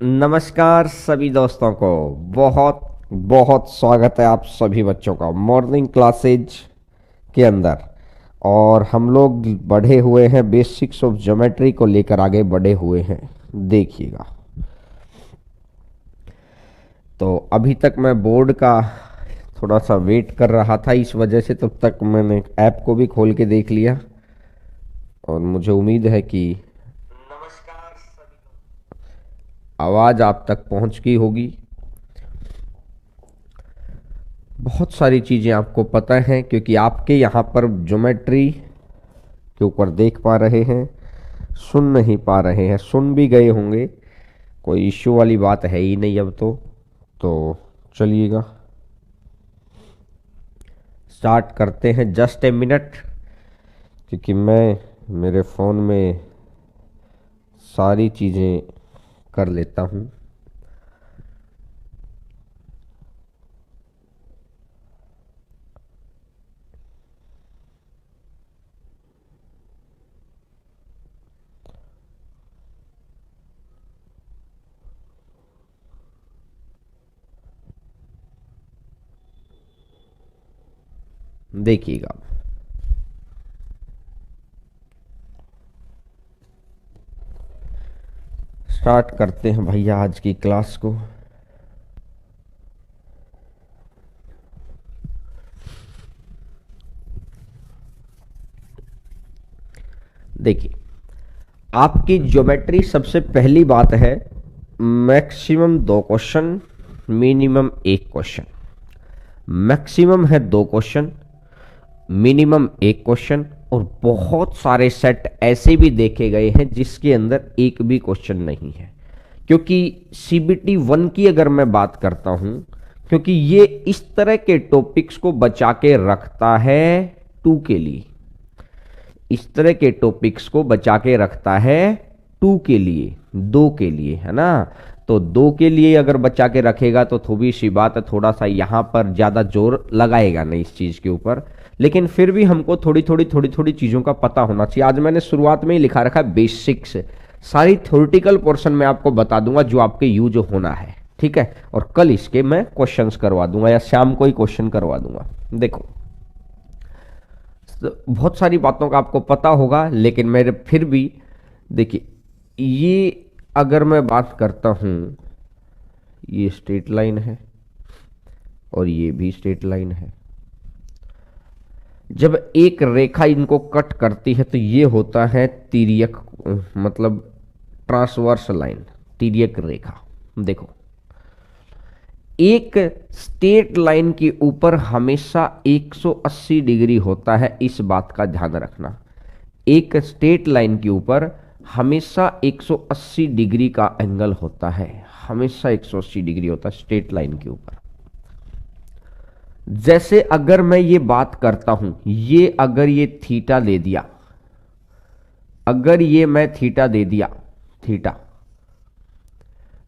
नमस्कार सभी दोस्तों को। बहुत बहुत स्वागत है आप सभी बच्चों का मॉर्निंग क्लासेज के अंदर। और हम लोग बढ़े हुए हैं, बेसिक्स ऑफ ज्योमेट्री को लेकर आगे बढ़े हुए हैं। देखिएगा, तो अभी तक मैं बोर्ड का थोड़ा सा वेट कर रहा था, इस वजह से तब तक मैंने ऐप को भी खोल के देख लिया। और मुझे उम्मीद है कि आवाज़ आप तक पहुंच गई होगी। बहुत सारी चीज़ें आपको पता हैं क्योंकि आपके यहाँ पर ज्योमेट्री के ऊपर देख पा रहे हैं, सुन नहीं पा रहे हैं, सुन भी गए होंगे। कोई इश्यू वाली बात है ही नहीं अब तो चलिएगा, स्टार्ट करते हैं। जस्ट ए मिनट, क्योंकि मैं मेरे फ़ोन में सारी चीज़ें कर लेता हूँ। देखिएगा, स्टार्ट करते हैं भैया आज की क्लास को। देखिए, आपकी ज्योमेट्री सबसे पहली बात है, maximum 2 question, minimum 1 question. Maximum है 2 क्वेश्चन, मिनिमम 1 क्वेश्चन। और बहुत सारे सेट ऐसे भी देखे गए हैं जिसके अंदर एक भी क्वेश्चन नहीं है। क्योंकि CBT 1 की अगर मैं बात करता हूं, क्योंकि ये इस तरह के टॉपिक्स को बचा के रखता है 2 के लिए, इस तरह के टॉपिक्स को बचा के रखता है 2 के लिए, 2 के लिए, है ना। तो 2 के लिए अगर बचा के रखेगा तो थोड़ी सी बात है, थोड़ा सा यहां पर ज्यादा जोर लगाएगा नहीं इस चीज के ऊपर। लेकिन फिर भी हमको थोड़ी थोड़ी चीजों का पता होना चाहिए। आज मैंने शुरुआत में ही लिखा रखा है बेसिक्स। सारी थ्योरेटिकल पोर्शन में आपको बता दूंगा जो आपके यूज होना है, ठीक है। और कल इसके मैं क्वेश्चंस करवा दूंगा या शाम को ही क्वेश्चन करवा दूंगा। देखो, तो बहुत सारी बातों का आपको पता होगा, लेकिन मेरे फिर भी देखिए, ये अगर मैं बात करता हूं, ये स्ट्रेट लाइन है और ये भी स्ट्रेट लाइन है। जब एक रेखा इनको कट करती है तो ये होता है तिर्यक, मतलब ट्रांसवर्स लाइन, तिर्यक रेखा। देखो, एक स्ट्रेट लाइन के ऊपर हमेशा 180 डिग्री होता है, इस बात का ध्यान रखना। एक स्ट्रेट लाइन के ऊपर हमेशा 180 डिग्री का एंगल होता है, हमेशा 180 डिग्री होता है स्ट्रेट लाइन के ऊपर। जैसे अगर मैं ये बात करता हूं, ये अगर ये थीटा दे दिया, अगर ये मैं थीटा दे दिया, थीटा,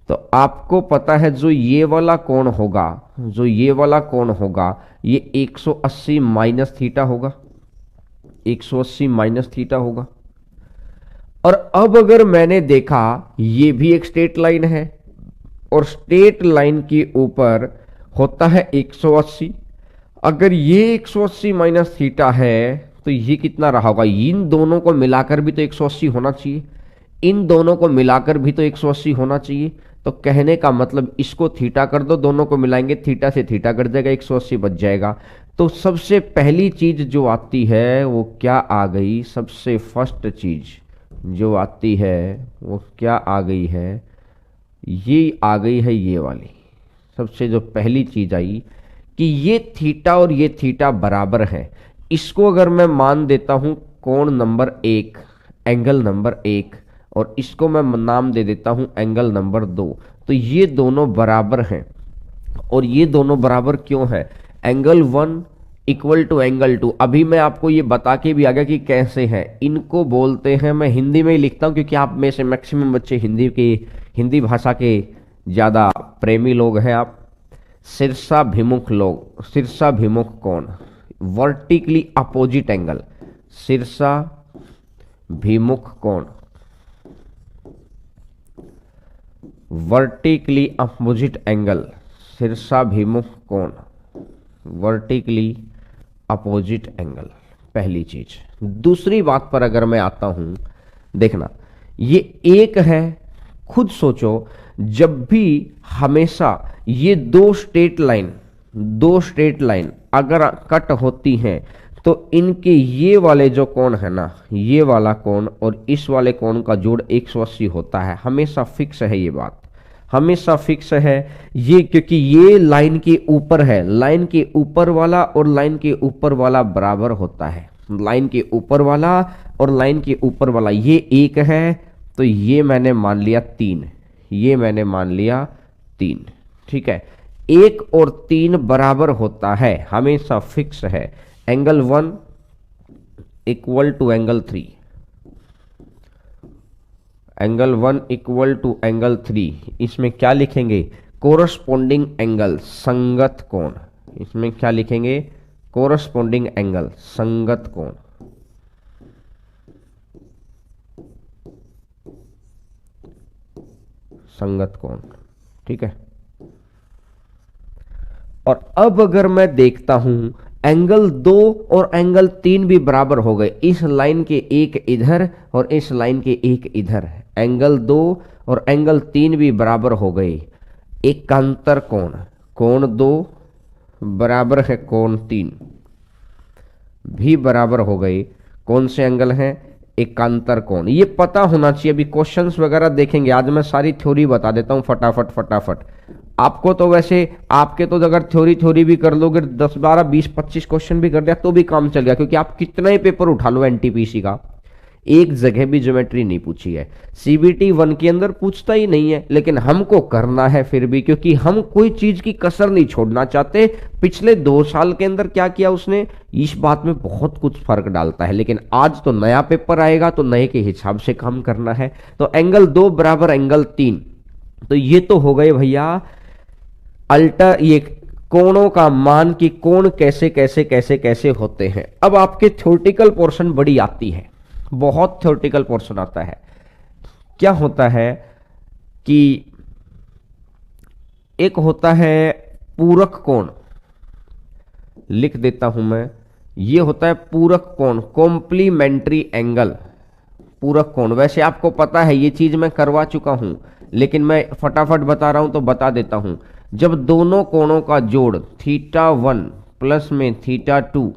तो आपको पता है जो ये वाला कोण होगा, जो ये वाला कोण होगा, ये 180 माइनस थीटा होगा, 180 माइनस थीटा होगा। और अब अगर मैंने देखा ये भी एक स्ट्रेट लाइन है और स्ट्रेट लाइन के ऊपर होता है 180, अगर ये 180 माइनस थीटा है तो ये कितना रहा होगा? इन दोनों को मिलाकर भी तो 180 होना चाहिए, इन दोनों को मिलाकर भी तो 180 होना चाहिए। तो कहने का मतलब इसको थीटा कर दो, दोनों को मिलाएंगे, थीटा से थीटा कट जाएगा, 180 बच जाएगा। तो सबसे पहली चीज जो आती है वो क्या आ गई? सबसे फर्स्ट चीज जो आती है वो क्या आ गई है? ये आ गई है ये वाली। सबसे जो पहली चीज आई कि ये थीटा और ये थीटा बराबर है। इसको अगर मैं मान देता हूं कोण नंबर 1, एंगल नंबर 1, और इसको मैं नाम दे देता हूं एंगल नंबर 2, तो ये दोनों बराबर हैं। और ये दोनों बराबर क्यों है? Angle 1 equal to angle 2। अभी मैं आपको ये बता के भी आ गया कि कैसे हैं। इनको बोलते हैं, मैं हिंदी में ही लिखता हूं क्योंकि आप में से मैक्सिमम बच्चे हिंदी भाषा के ज़्यादा प्रेमी लोग हैं आप। शीर्षाभिमुख लोग, शीर्षाभिमुख कोण, वर्टिकली अपोजिट एंगल, शीर्षाभिमुख कोण। वर्टिकली अपोजिट एंगल, शीर्षाभिमुख कोण, वर्टिकली अपोजिट एंगल, पहली चीज। दूसरी बात पर अगर मैं आता हूं, देखना ये एक है, खुद सोचो, जब भी हमेशा ये दो स्ट्रेट लाइन अगर कट होती हैं तो इनके ये वाले जो कोण है ना, ये वाला कोण और इस वाले कोण का जोड़ 180 होता है, हमेशा फिक्स है, ये बात हमेशा फिक्स है ये, क्योंकि ये लाइन के ऊपर है, लाइन के ऊपर वाला और लाइन के ऊपर वाला बराबर होता है, लाइन के ऊपर वाला और लाइन के ऊपर वाला ये एक है, तो ये मैंने मान लिया 3, ये मैंने मान लिया 3, ठीक है। 1 और 3 बराबर होता है, हमेशा फिक्स है। Angle 1 equal to angle 3, angle 1 equal to angle 3, इसमें क्या लिखेंगे? कोरस्पोंडिंग एंगल, संगत कोण। इसमें क्या लिखेंगे? कोरस्पोंडिंग एंगल, संगत कोण। संगत कोण, ठीक है। और अब अगर मैं देखता हूं एंगल 2 और एंगल 3 भी बराबर हो गए, इस लाइन के एक इधर और इस लाइन के एक इधर, एंगल 2 और एंगल 3 भी बराबर हो गए। एकांतर कोण, कोण 2 बराबर है कोण 3 भी बराबर हो गए। कौन से एंगल हैं? एकांतर कोण। ये पता होना चाहिए। अभी क्वेश्चंस वगैरह देखेंगे, आज मैं सारी थ्योरी बता देता हूं फटाफट। आपको तो वैसे आपके तो अगर थ्योरी भी कर लोगे, 10 12 20 25 क्वेश्चन भी कर दिया तो भी काम चल गया, क्योंकि आप कितना ही पेपर उठा लो एनटीपीसी का, एक जगह भी ज्योमेट्री नहीं पूछी है। सीबीटी 1 के अंदर पूछता ही नहीं है, लेकिन हमको करना है फिर भी, क्योंकि हम कोई चीज की कसर नहीं छोड़ना चाहते। पिछले 2 साल के अंदर क्या किया उसने, इस बात में बहुत कुछ फर्क डालता है। लेकिन आज तो नया पेपर आएगा तो नए के हिसाब से काम करना है। तो एंगल 2 बराबर एंगल 3, तो ये तो हो गए भैया ये कोणों का मान कि कोण कैसे होते हैं। अब आपके थ्योरेटिकल पोर्शन बड़ी आती है, बहुत थ्योरेटिकल पोर्शन आता है। क्या होता है कि एक होता है पूरक कोण, लिख देता हूं मैं, ये होता है पूरक कोण, कॉम्प्लीमेंट्री एंगल, पूरक कोण। वैसे आपको पता है ये चीज मैं करवा चुका हूं, लेकिन मैं फटाफट बता रहा हूं तो बता देता हूं। जब दोनों कोणों का जोड़ θ1 प्लस में θ2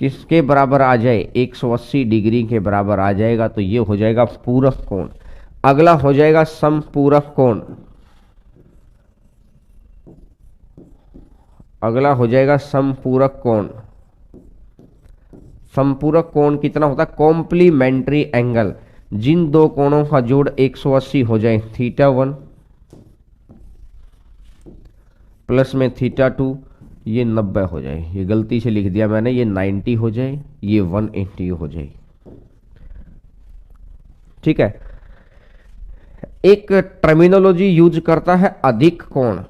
किसके बराबर आ जाए, 180 डिग्री के बराबर आ जाएगा, तो ये हो जाएगा पूरक कोण। अगला हो जाएगा समपूरक कोण, अगला हो जाएगा समपूरक कोण। समपूरक कोण कितना होता है? कॉम्प्लीमेंट्री एंगल, जिन दो कोणों का जोड़ 180 हो जाए, θ1 प्लस में θ2, ये 90 हो जाए, ये गलती से लिख दिया मैंने, ये 90 हो जाए, ये 180 हो जाए, ठीक है। एक टर्मिनोलॉजी यूज करता है अधिक कोण,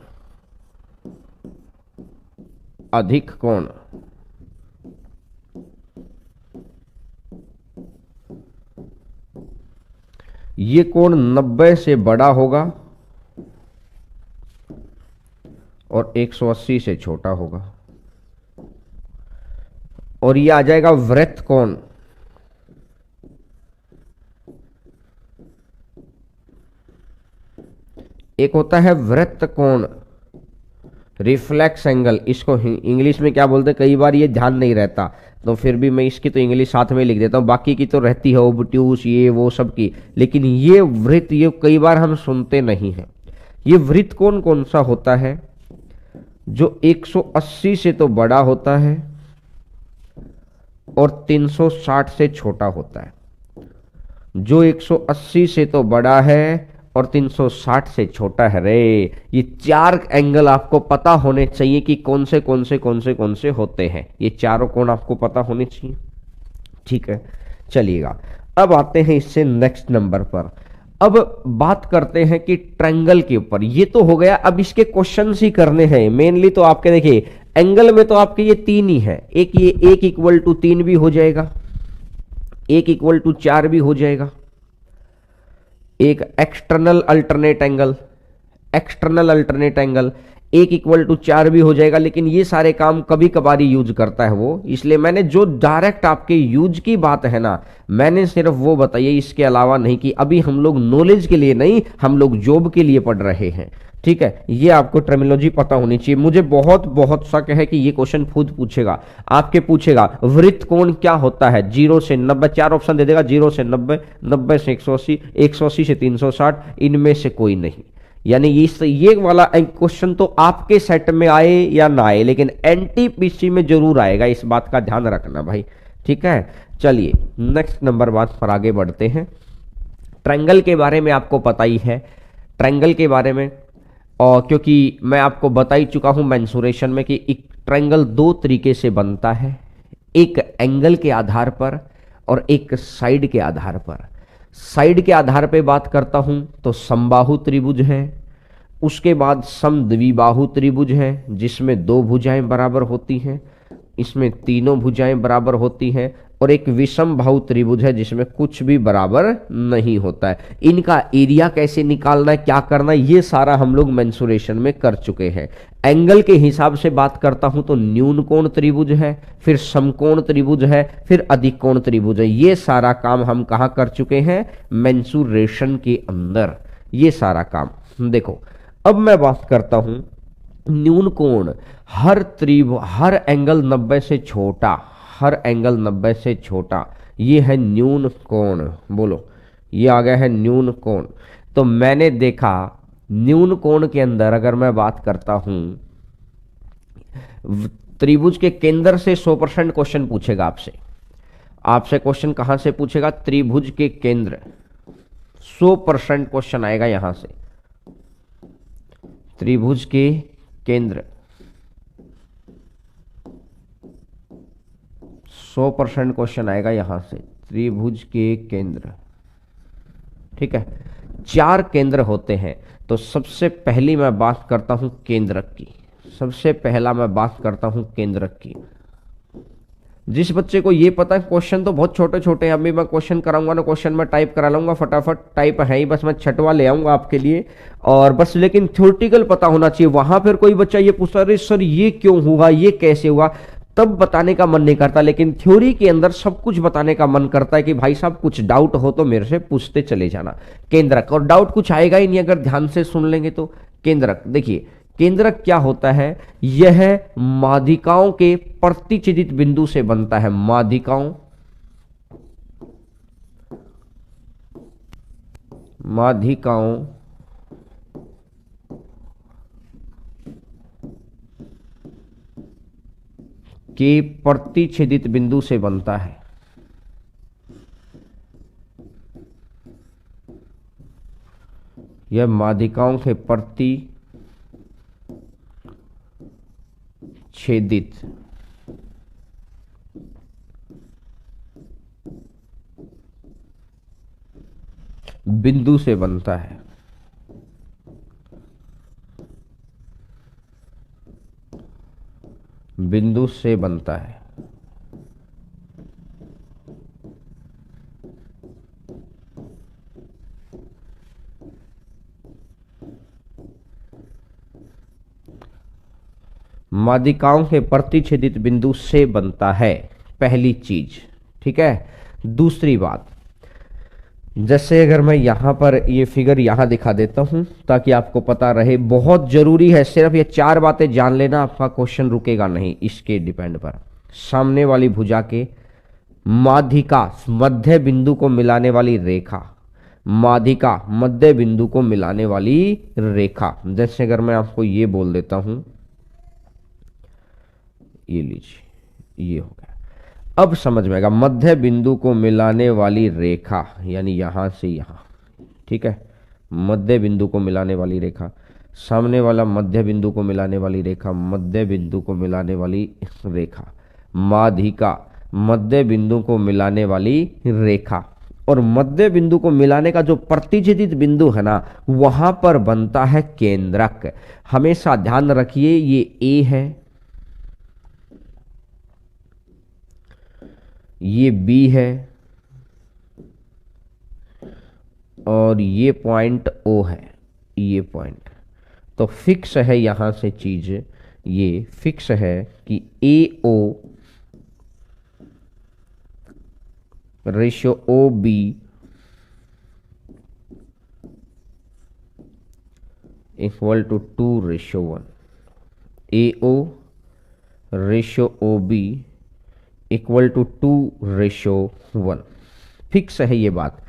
अधिक कोण। ये कोण 90 से बड़ा होगा और 180 से छोटा होगा, और ये आ जाएगा वृत्त कोण। एक होता है वृत्त कोण, रिफ्लेक्स एंगल, इसको इंग्लिश में क्या बोलते हैं, कई बार ये ध्यान नहीं रहता, तो फिर भी मैं इसकी तो इंग्लिश साथ में लिख देता हूं, बाकी की तो रहती है ओब्ट्यूस ये वो सब की, लेकिन ये वृत्त ये कई बार हम सुनते नहीं हैं। ये वृत्त कोण कौन सा होता है? जो 180 से तो बड़ा होता है और 360 से छोटा होता है। जो 180 से तो बड़ा है और 360 से छोटा है रे। ये 4 एंगल आपको पता होने चाहिए कि कौन से होते हैं। ये चारों कोण आपको पता होने चाहिए, ठीक है। चलिएगा, अब आते हैं इससे नेक्स्ट नंबर पर। अब बात करते हैं कि ट्रायंगल के ऊपर। ये तो हो गया, अब इसके क्वेश्चंस ही करने हैं मेनली। तो आपके देखिए एंगल में तो आपके ये 3 ही है, एक ये 1 इक्वल टू 3 भी हो जाएगा, 1 इक्वल टू 4 भी हो जाएगा, एक external alternate angle, external alternate angle, एक इक्वल टू 4 भी हो जाएगा, लेकिन ये सारे काम कभी कभार यूज करता है वो, इसलिए मैंने जो डायरेक्ट आपके यूज की बात है ना, मैंने सिर्फ वो बताइए, इसके अलावा नहीं, कि अभी हम लोग नॉलेज के लिए नहीं, हम लोग जॉब के लिए पढ़ रहे हैं। ठीक है, ये आपको टर्मिनोलॉजी पता होनी चाहिए। मुझे बहुत बहुत शक है कि ये क्वेश्चन खुद पूछेगा, आपके पूछेगा वृत्त कोण क्या होता है, 0 से 90, 4 ऑप्शन दे देगा, 0 से 90, 90 से 180, 180 से 360, इनमें से कोई नहीं। यानी ये वाला क्वेश्चन तो आपके सेट में आए या ना आए, लेकिन एनटीपीसी में जरूर आएगा, इस बात का ध्यान रखना भाई। ठीक है, चलिए नेक्स्ट नंबर बात पर आगे बढ़ते हैं। ट्रायंगल के बारे में आपको पता ही है, ट्रायंगल के बारे में, और क्योंकि मैं आपको बता ही चुका हूं मेंसुरेशन में कि एक ट्रायंगल दो तरीके से बनता है, एक एंगल के आधार पर और एक साइड के आधार पर। साइड के आधार पे बात करता हूं तो समबाहु त्रिभुज है, उसके बाद समद्विबाहु त्रिभुज है जिसमें दो भुजाएं बराबर होती हैं, इसमें तीनों भुजाएं बराबर होती हैं, और एक विषम बाहु त्रिभुज है जिसमें कुछ भी बराबर नहीं होता है। इनका एरिया कैसे निकालना है, क्या करना है, ये सारा हम लोग मेंसुरेशन में कर चुके हैं। एंगल के हिसाब से बात करता हूं तो न्यून कोण त्रिभुज है, फिर समकोण त्रिभुज है, फिर अधिक कोण त्रिभुज है। ये सारा काम हम कहां कर चुके हैं, मेंसुरेशन के अंदर, ये सारा काम। देखो अब मैं बात करता हूं न्यून कोण, हर एंगल 90 से छोटा, हर एंगल 90 से छोटा, ये है न्यून कोण। बोलो, ये आ गया है न्यून कोण। तो मैंने देखा न्यून कोण के अंदर अगर मैं बात करता हूं, त्रिभुज के केंद्र से 100% क्वेश्चन पूछेगा आपसे, आपसे क्वेश्चन कहां से पूछेगा, त्रिभुज के केंद्र, 100% क्वेश्चन आएगा यहां से, त्रिभुज के केंद्र, 100% क्वेश्चन आएगा यहां से, त्रिभुज के केंद्र। ठीक है, 4 केंद्र होते हैं, तो सबसे पहली मैं बात करता हूं केंद्रक की, सबसे पहला मैं बात करता हूं केंद्रक की। जिस बच्चे को ये पता है, क्वेश्चन तो बहुत छोटे छोटे हैं, अभी मैं क्वेश्चन कराऊंगा ना, क्वेश्चन मैं टाइप करा लूंगा फटाफट, टाइप है ही, बस मैं छटवा ले आऊंगा आपके लिए, और बस लेकिन थ्योरेटिकल पता होना चाहिए। वहां फिर कोई बच्चा ये पूछता अरे सर ये क्यों हुआ, ये कैसे हुआ, तब बताने का मन नहीं करता, लेकिन थ्योरी के अंदर सब कुछ बताने का मन करता है कि भाई साहब कुछ डाउट हो तो मेरे से पूछते चले जाना। केंद्रक, और डाउट कुछ आएगा ही नहीं अगर ध्यान से सुन लेंगे तो। केंद्रक देखिए, केंद्रक क्या होता है, यह माध्यिकाओं के प्रतिच्छेदित बिंदु से बनता है, माध्यिकाओं, माध्यिकाओं के प्रतिच्छेदित बिंदु से बनता है। यह माध्यिकाओं के प्रतिच्छेदित बिंदु से बनता है। बिंदु से बनता है। माध्यिकाओं के प्रतिच्छेदित बिंदु से बनता है, पहली चीज। ठीक है, दूसरी बात, जैसे अगर मैं यहां पर ये फिगर यहां दिखा देता हूं ताकि आपको पता रहे, बहुत जरूरी है, सिर्फ ये 4 बातें जान लेना, आपका क्वेश्चन रुकेगा नहीं इसके डिपेंड पर। सामने वाली भुजा के माध्यिका, मध्य बिंदु को मिलाने वाली रेखा, माध्यिका मध्य बिंदु को मिलाने वाली रेखा। जैसे अगर मैं आपको ये बोल देता हूं, ये लीजिए, ये हो गया, अब समझ में आएगा, मध्य बिंदु को मिलाने वाली रेखा यानी यहां से यहां। ठीक है, मध्य बिंदु को मिलाने वाली रेखा, सामने वाला मध्य बिंदु को मिलाने वाली रेखा, मध्य बिंदु को मिलाने वाली रेखा, माध्यिका मध्य बिंदु को मिलाने वाली रेखा, और मध्य बिंदु को मिलाने का जो प्रतिच्छेदित बिंदु है ना, वहां पर बनता है केंद्रक। हमेशा ध्यान रखिए, ये ए है, ये बी है, और और ये पॉइंट ओ है, ये पॉइंट। तो फिक्स है यहां से चीज, ये फिक्स है कि A O ratio O B equal to 2:1। A O ratio O B equal to 2:1। Fix है ये बात।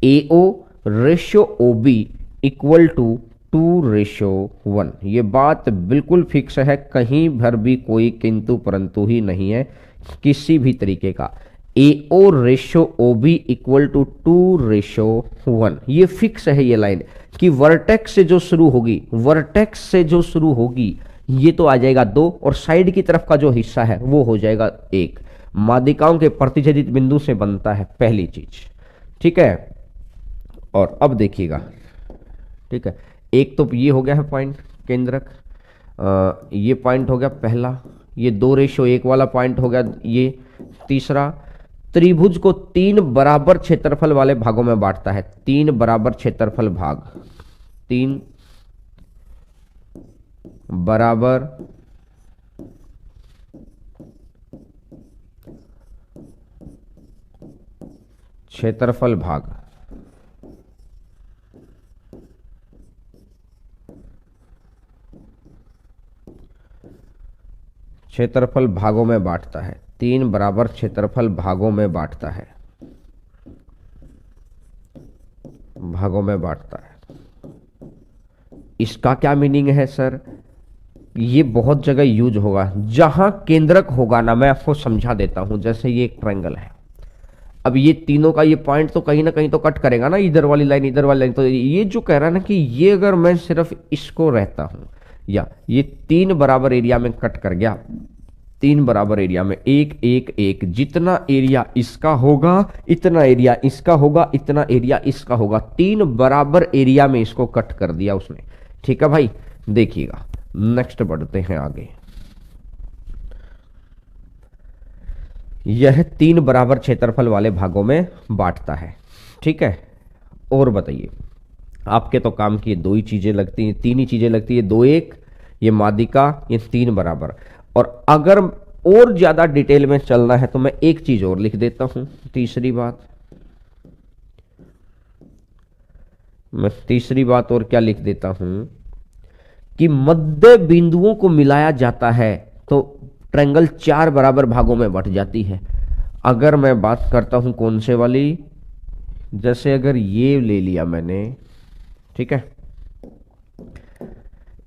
A O ratio O B equal to 2:1। ये बात बिल्कुल फिक्स है, कहीं भर भी कोई किंतु परंतु ही नहीं है किसी भी तरीके का। A O ratio O B equal to 2:1, ये फिक्स है ये लाइन कि वर्टेक्स से जो शुरू होगी, वर्टेक्स से जो शुरू होगी ये तो आ जाएगा 2 और साइड की तरफ का जो हिस्सा है वो हो जाएगा 1। माध्यिकाओं के प्रतिच्छेदित बिंदु से बनता है पहली चीज, ठीक है। और अब देखिएगा, ठीक है, एक तो ये हो गया है पॉइंट केंद्रक, ये पॉइंट हो गया पहला, ये 2:1 वाला पॉइंट हो गया ये तीसरा। त्रिभुज को 3 बराबर क्षेत्रफल वाले भागों में बांटता है, 3 बराबर क्षेत्रफल भाग, 3 बराबर क्षेत्रफल भाग। क्षेत्रफल भागों में बांटता है, 3 बराबर क्षेत्रफल भागों में बांटता है, भागों में बांटता है। इसका क्या मीनिंग है सर? ये बहुत जगह यूज होगा, जहां केंद्रक होगा ना, मैं आपको समझा देता हूं। जैसे ये एक ट्रायंगल है, अब ये तीनों का ये पॉइंट तो कहीं ना कहीं तो कट करेगा ना, इधर वाली लाइन इधर वाली लाइन। तो ये जो कह रहा है ना कि ये अगर मैं सिर्फ इसको रहता हूं, या ये 3 बराबर एरिया में कट कर गया, 3 बराबर एरिया में 1 1 1, जितना एरिया इसका होगा इतना एरिया इसका होगा, इतना एरिया इसका होगा, 3 बराबर एरिया में इसको कट कर दिया उसने। ठीक है भाई, देखिएगा नेक्स्ट बढ़ते हैं आगे। यह 3 बराबर क्षेत्रफल वाले भागों में बांटता है, ठीक है। और बताइए, आपके तो काम की 2 ही चीजें लगती हैं, 3 ही चीजें लगती है, 2 1, ये माध्यिका, ये 3 बराबर। और अगर और ज्यादा डिटेल में चलना है तो मैं एक चीज और लिख देता हूं, तीसरी बात। मैं तीसरी बात और क्या लिख देता हूं कि मध्य बिंदुओं को मिलाया जाता है तो ट्रायंगल 4 बराबर भागों में बंट जाती है। अगर मैं बात करता हूं कौन से वाली, जैसे अगर ये ले लिया मैंने, ठीक है,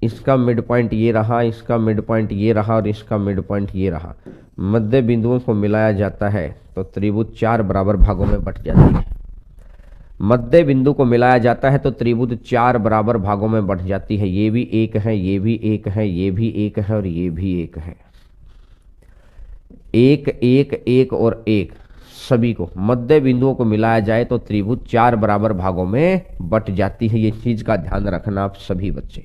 इसका मिड पॉइंट ये रहा, इसका मिड पॉइंट ये रहा और इसका मिड पॉइंट ये रहा, मध्य बिंदुओं को मिलाया जाता है तो त्रिभुज 4 बराबर भागों में बंट जाती है। मध्य बिंदु को मिलाया जाता है तो त्रिभुज 4 बराबर भागों में बंट जाती है। ये भी एक है, ये भी एक है, ये भी एक है और ये भी एक है। 1 1 1 और 1 सभी को मध्य बिंदुओं को मिलाया जाए तो त्रिभुज 4 बराबर भागों में बंट जाती है। ये चीज का ध्यान रखना आप सभी बच्चे,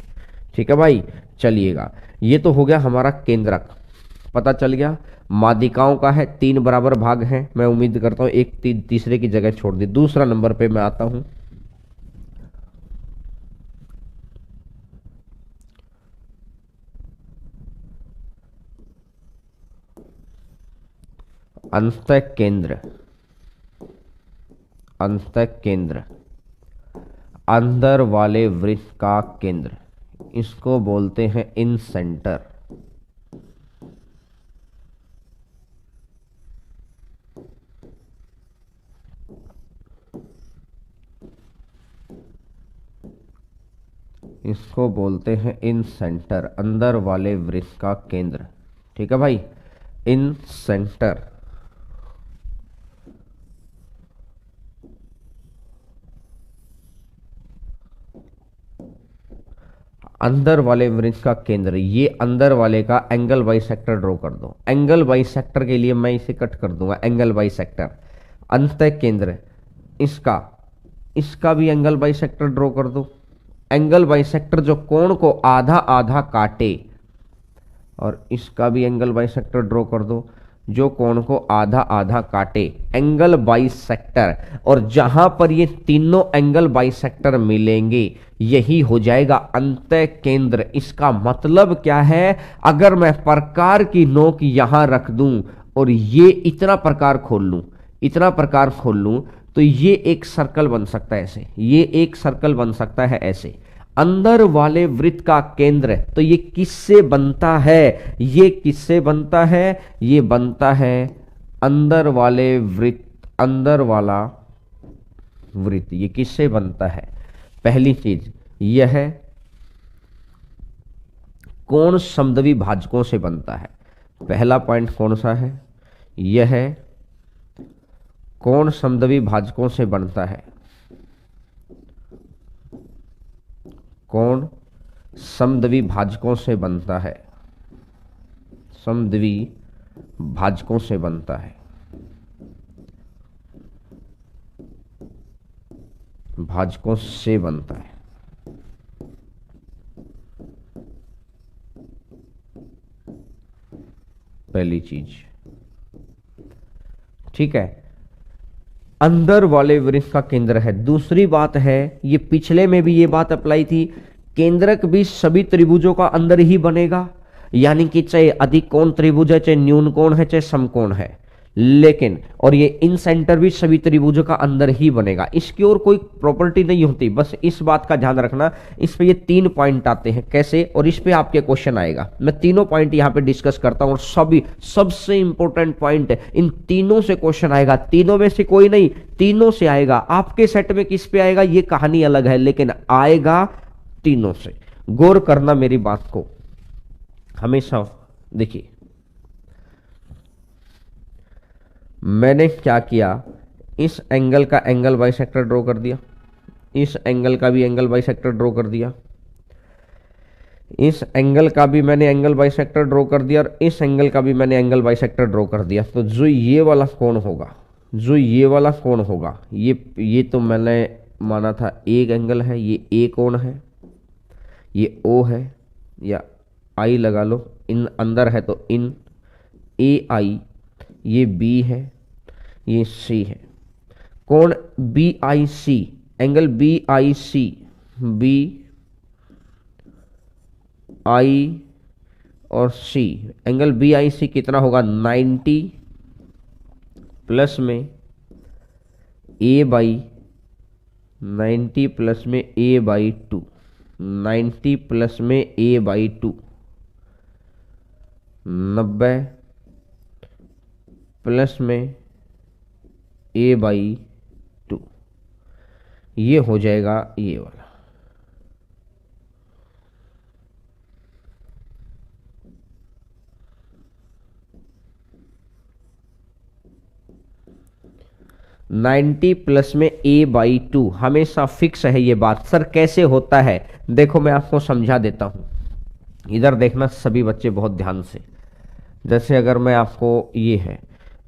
ठीक है भाई। चलिएगा, ये तो हो गया हमारा केंद्रक, पता चल गया। माध्यिकाओं का है 3 बराबर भाग हैं, मैं उम्मीद करता हूं एक तीसरे की जगह छोड़ दी। दूसरा नंबर पे मैं आता हूं, अंतः केंद्र, अंतः केंद्र, अंदर वाले वृत्त का केंद्र, इसको बोलते हैं इन सेंटर। इसको बोलते हैं इन सेंटर, अंदर वाले वृत्त का केंद्र, ठीक है भाई, इन सेंटर। अंदर वाले वृत्त का केंद्र, ये अंदर वाले का एंगल बाइसेक्टर ड्रॉ कर दो। एंगल बाइसेक्टर के लिए मैं इसे कट कर दूंगा, एंगल बाइसेक्टर। अंतः केंद्र इसका, इसका भी एंगल बाइसेक्टर ड्रॉ कर दो। एंगल बाइसेक्टर जो कोण को आधा आधा काटे, और इसका भी एंगल बाइसेक्टर ड्रॉ कर दो। जो कोण को आधा आधा काटे, एंगल बाइसेक्टर। और जहां पर ये तीनों एंगल बाइसेक्टर मिलेंगे यही हो जाएगा अंतः केंद्र। इसका मतलब क्या है, अगर मैं प्रकार की नोक यहां रख दूं और ये इतना प्रकार खोल लूं, इतना प्रकार खोल लूं, तो ये एक सर्कल बन सकता है ऐसे, ये एक सर्कल बन सकता है ऐसे। अंदर वाले वृत्त का केंद्र, तो ये किससे बनता है, ये किससे बनता है, ये बनता है अंदर वाले वृत्त, अंदर वाला वृत्त। ये किससे बनता है, पहली चीज यह कोण समद्वि भाजकों से बनता है। पहला पॉइंट कौन सा है, यह कोण समद्वि भाजकों से बनता है, कोण समद्वि भाजकों से बनता है, समद्वि भाजकों से बनता है, भाजकों से बनता है। पहली चीज, ठीक है, अंदर वाले वृत्त का केंद्र है। दूसरी बात है, ये पिछले में भी ये बात अप्लाई थी, केंद्रक भी सभी त्रिभुजों का अंदर ही बनेगा, यानी कि चाहे अधिक कोण त्रिभुज है, चाहे न्यून कोण है, चाहे समकोण है, लेकिन और ये इन सेंटर भी सभी त्रिभुजों का अंदर ही बनेगा। इसकी और कोई प्रॉपर्टी नहीं होती, बस इस बात का ध्यान रखना। इस पे ये 3 पॉइंट आते हैं कैसे, और इस पे आपके क्वेश्चन आएगा। मैं तीनों पॉइंट यहां पे डिस्कस करता हूं और सभी सबसे इंपॉर्टेंट पॉइंट, इन तीनों से क्वेश्चन आएगा, तीनों में से कोई नहीं, तीनों से आएगा। आपके सेट में किस पे आएगा ये कहानी अलग है, लेकिन आएगा तीनों से। गौर करना मेरी बात को हमेशा। देखिए मैंने क्या किया, इस एंगल का एंगल बाइसेक्टर ड्रॉ कर दिया, इस एंगल का भी एंगल बाइसेक्टर ड्रॉ कर दिया, इस एंगल का भी मैंने एंगल बाइसेक्टर ड्रॉ कर दिया, और इस एंगल का भी मैंने एंगल बाइसेक्टर ड्रॉ कर दिया। तो जो ये वाला कोण होगा, जो ये वाला कोण होगा, ये तो मैंने माना था एक एंगल है, ये ए कोण है, ये ओ है, या आई लगा लो, इन अंदर है तो इन ए आई, ये बी है, ये सी है। कोण B I C, angle B I C, B I और सी, एंगल बी आई सी कितना होगा 90 प्लस में ए बाई 90 प्लस में ए बाई 2, 90 प्लस में ए बाई 2, 90 प्लस में ए बाई 2, ये हो जाएगा ये वाला। नाइन्टी प्लस में ए बाई 2 हमेशा फिक्स है ये बात। सर कैसे होता है, देखो मैं आपको समझा देता हूं, इधर देखना सभी बच्चे बहुत ध्यान से। जैसे अगर मैं आपको, ये है,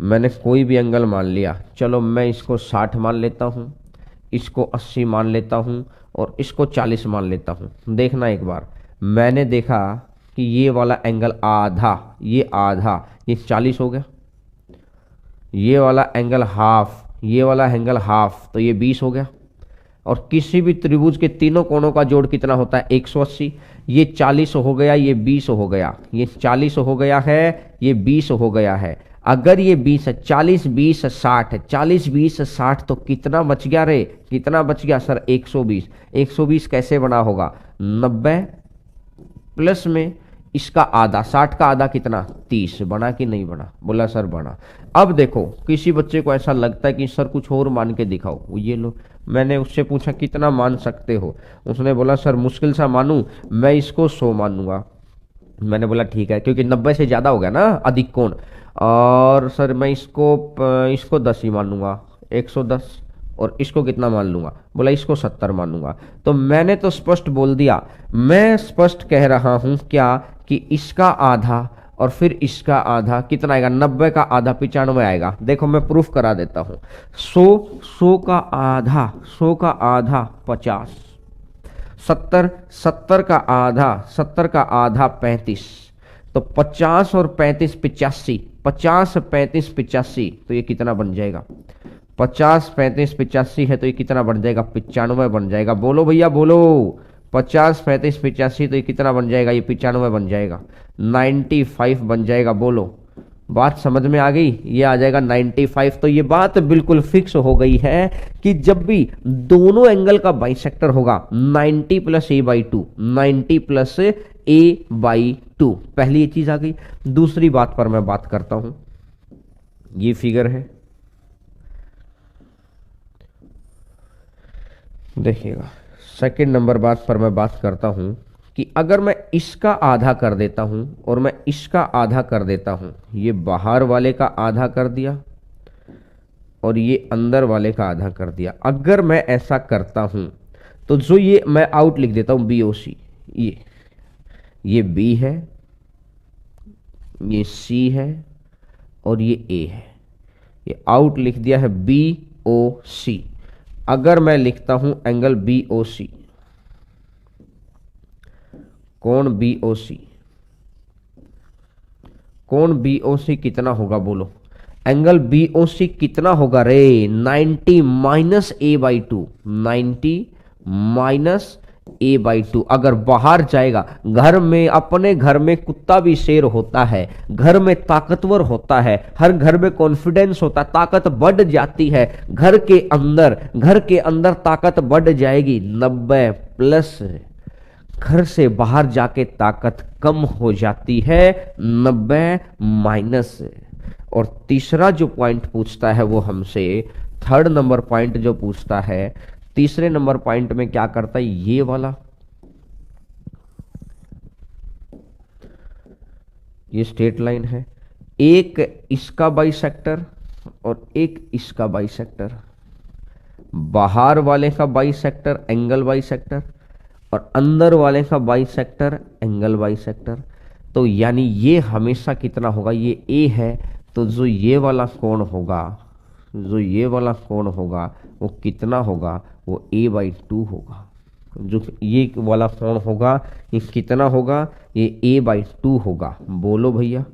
मैंने कोई भी एंगल मान लिया, चलो मैं इसको 60 मान लेता हूँ, इसको 80 मान लेता हूँ, और इसको 40 मान लेता हूँ। देखना एक बार, मैंने देखा कि ये वाला एंगल आधा, ये आधा, ये 40 हो गया, ये वाला एंगल हाफ, ये वाला एंगल हाफ, तो ये 20 हो गया। और किसी भी त्रिभुज के तीनों कोणों का जोड़ कितना होता है 180, ये 40 हो गया, ये 20 हो गया, ये 40 हो गया है, ये 20 हो गया है। अगर ये 20 है, 40 20 60 है, 40 20 60, तो कितना बच गया रे, कितना बच गया सर 120। 120 कैसे बना होगा, 90 प्लस में इसका आधा, 60 का आधा कितना 30, बना कि नहीं बना, बोला सर बना। अब देखो किसी बच्चे को ऐसा लगता है कि सर कुछ और मान के दिखाओ, ये लो, मैंने उससे पूछा कितना मान सकते हो, उसने बोला सर मुश्किल सा मानूं, मैं इसको 100 मानूंगा। मैंने बोला ठीक है, क्योंकि 90 से ज़्यादा हो गया ना अधिक कोण, और सर मैं इसको 10 ही मान लूँगा, 110, और इसको कितना मान लूँगा, बोला इसको 70 मान लूँगा। तो मैंने तो स्पष्ट बोल दिया, मैं स्पष्ट कह रहा हूँ क्या, कि इसका आधा और फिर इसका आधा कितना आएगा, 90 का आधा 95 आएगा। देखो मैं प्रूफ करा देता हूँ, 100 का आधा, 100 का आधा 50, 70 का आधा, 70 का आधा 35, तो 50 और 35 85, 50 35 85, तो ये कितना बन जाएगा? 50 35 85 है तो ये कितना बन जाएगा? 95 बन जाएगा। बोलो भैया बोलो, 50 35 85 तो ये कितना बन जाएगा? ये 95 बन जाएगा, 95 बन जाएगा। बोलो, बात समझ में आ गई? ये आ जाएगा 95। तो ये बात बिल्कुल फिक्स हो गई है कि जब भी दोनों एंगल का बाइसेक्टर होगा 90 plus A by two, 90 plus A by two, पहली ये चीज आ गई। दूसरी बात पर मैं बात करता हूं, ये फिगर है, देखिएगा। सेकंड नंबर बात पर मैं बात करता हूं कि अगर मैं इसका आधा कर देता हूं और मैं इसका आधा कर देता हूं, ये बाहर वाले का आधा कर दिया और ये अंदर वाले का आधा कर दिया, अगर मैं ऐसा करता हूं तो जो ये मैं आउट लिख देता हूं बी ओ सी, ये बी है, ये सी है और ये ए है, ये आउट लिख दिया है बी ओ सी। अगर मैं लिखता हूं एंगल बी ओ सी, कोण बी ओ सी, कोण बी ओ सी कितना होगा? बोलो, एंगल बी ओ सी कितना होगा रे? 90 minus A by two, 90 minus A by two. अगर बाहर जाएगा, घर में, अपने घर में कुत्ता भी शेर होता है, घर में ताकतवर होता है, हर घर में कॉन्फिडेंस होता है, ताकत बढ़ जाती है। घर के अंदर ताकत बढ़ जाएगी 90 प्लस, घर से बाहर जाके ताकत कम हो जाती है 90 माइनस। और तीसरा जो पॉइंट पूछता है वो हमसे, थर्ड नंबर पॉइंट जो पूछता है, तीसरे नंबर पॉइंट में क्या करता है? ये वाला, ये स्ट्रेट लाइन है, एक इसका बाइसेक्टर और एक इसका बाइसेक्टर, बाहर वाले का बाइसेक्टर एंगल बाइसेक्टर और अंदर वाले का बाइसेक्टर एंगल बाइसेक्टर। तो यानी ये हमेशा कितना होगा? ये ए है तो जो ये वाला कोण होगा, जो ये वाला कोण होगा वो कितना होगा? वो ए बाई टू होगा। जो ये वाला कोण होगा ये कितना होगा? ये ए बाई टू होगा। बोलो भैया,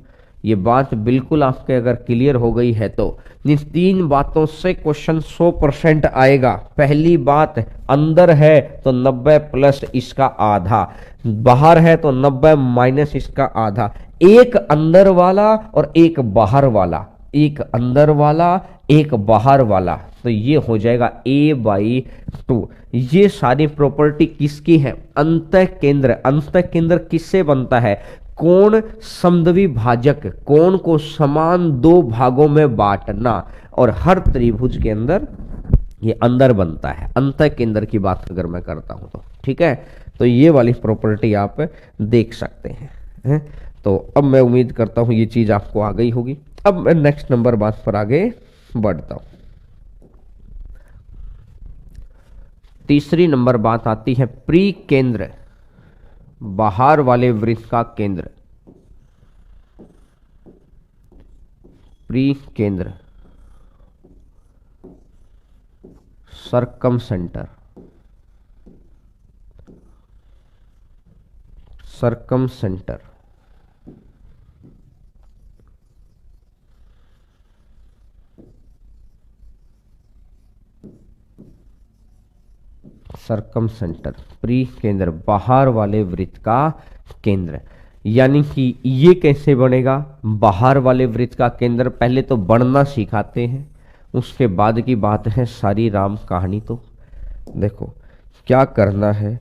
ये बात बिल्कुल आपके अगर क्लियर हो गई है तो इन तीन बातों से क्वेश्चन 100% आएगा। पहली बात, अंदर है तो 90 प्लस इसका आधा, बाहर है तो 90 माइनस इसका आधा, एक अंदर वाला और एक बाहर वाला, एक अंदर वाला एक बाहर वाला, तो ये हो जाएगा ए बाई टू। ये सारी प्रॉपर्टी किसकी है? अंतः केंद्र। अंतः केंद्र किससे बनता है? कोण समद्विभाजक, कोण को समान दो भागों में बांटना, और हर त्रिभुज के अंदर ये अंदर बनता है। अंतः केंद्र की बात अगर मैं करता हूं तो ठीक है, तो ये वाली प्रॉपर्टी आप देख सकते हैं। तो अब मैं उम्मीद करता हूं ये चीज आपको आ गई होगी। अब मैं नेक्स्ट नंबर बात पर आगे बढ़ता हूं। तीसरी नंबर बात आती है प्री केंद्र, बाहर वाले वृत्त का केंद्र, प्री केंद्र, सरकम सेंटर, सरकम सेंटर, सरकम सेंटर, प्री केंद्र, बाहर वाले वृत्त का केंद्र। यानी कि ये कैसे बनेगा बाहर वाले वृत्त का केंद्र? पहले तो बढ़ना सिखाते हैं, उसके बाद की बात है सारी राम कहानी। तो देखो क्या करना है,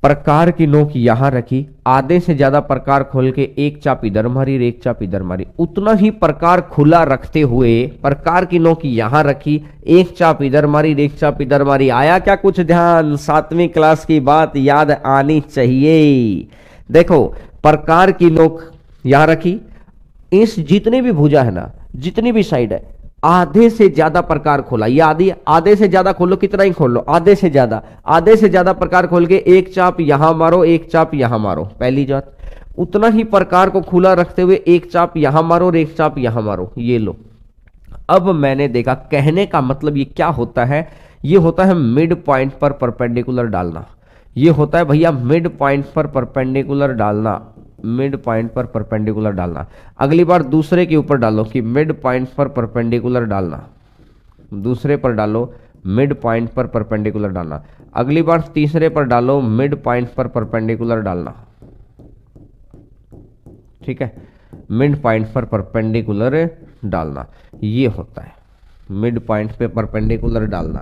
प्रकार की नोक यहां रखी, आधे से ज्यादा प्रकार खोल के एक चाप इधर मारी और एक चाप इधर मारी, उतना ही प्रकार खुला रखते हुए प्रकार की नोक यहां रखी, एक चाप इधर मारी एक चाप इधर मारी। आया क्या कुछ ध्यान? 7वीं क्लास की बात याद आनी चाहिए। देखो प्रकार की नोक यहां रखी, इस जितने भी भुजा है ना, जितनी भी साइड है, आधे से ज्यादा प्रकार खोला। ये आधे से ज्यादा खोलो, कितना ही खोल लो, आधे से ज्यादा प्रकार खोल के एक चाप यहां मारो एक चाप यहां मारो। पहली बात, उतना ही प्रकार को खुला रखते हुए एक चाप यहां मारो और एक चाप यहां मारो। ये लो, अब मैंने देखा, कहने का मतलब ये क्या होता है? ये होता है मिड पॉइंट पर परपेंडिकुलर डालना। ये होता है भैया मिड पॉइंट पर परपेंडिकुलर डालना। मिड पॉइंट पर परपेंडिकुलर डालना। अगली बार दूसरे के ऊपर डालो कि मिड पॉइंट पर परपेंडिकुलर डालना, दूसरे पर डालो मिड पॉइंट पर परपेंडिकुलर डालना। अगली बार तीसरे पर डालो मिड पॉइंट पर परपेंडिकुलर डालना। ठीक है, मिड पॉइंट पर परपेंडिकुलर डालना, ये होता है मिड पॉइंट पे परपेंडिकुलर डालना।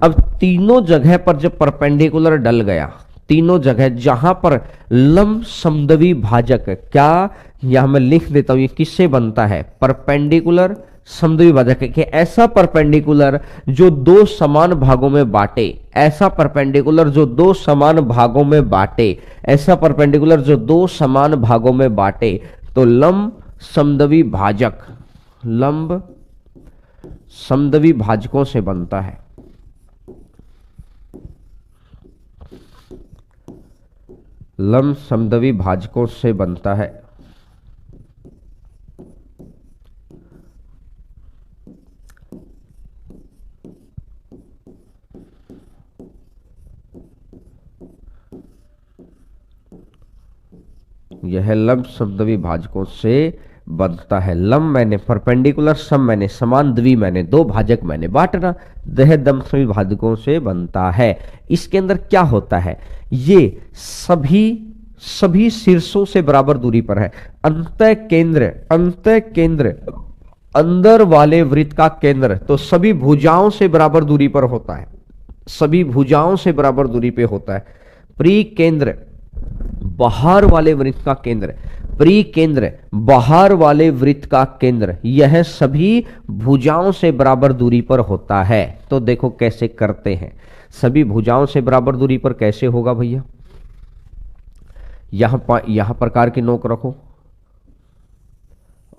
अब तीनों जगह पर जब परपेंडिकुलर डल गया, तीनों जगह जहां पर लंब समद्वि भाजक, क्या यहां मैं लिख देता हूं ये किससे बनता है, परपेंडिकुलर समद्वि भाजक के ऐसा परपेंडिकुलर जो दो समान भागों में बांटे, ऐसा परपेंडिकुलर जो दो समान भागों में बांटे, ऐसा परपेंडिकुलर जो दो समान भागों में बांटे, तो लंब समद्वि भाजक, लंब समद्वि भाजकों से बनता है। लंब समद्वि भाजकों से बनता है। यह लंब समद्वि भाजकों से बनता है। लंब मैंने परपेंडिकुलर, सम मैंने समान, द्वि मैंने दो, भाजक मैंने बांटना, दह दम समद्वि भाजकों से बनता है। इसके अंदर क्या होता है, ये सभी शीर्षों से बराबर दूरी पर है। अंतः केंद्र अंदर वाले वृत्त का केंद्र तो सभी भुजाओं से बराबर दूरी पर होता है, सभी भुजाओं से बराबर दूरी पे होता है। परिकेंद्र बाहर वाले वृत्त का केंद्र, परिकेंद्र बाहर वाले वृत्त का केंद्र, यह सभी भुजाओं से बराबर दूरी पर होता है। तो देखो कैसे करते हैं, सभी भुजाओं से बराबर दूरी पर कैसे होगा भैया, यहां प्रकार की नोक रखो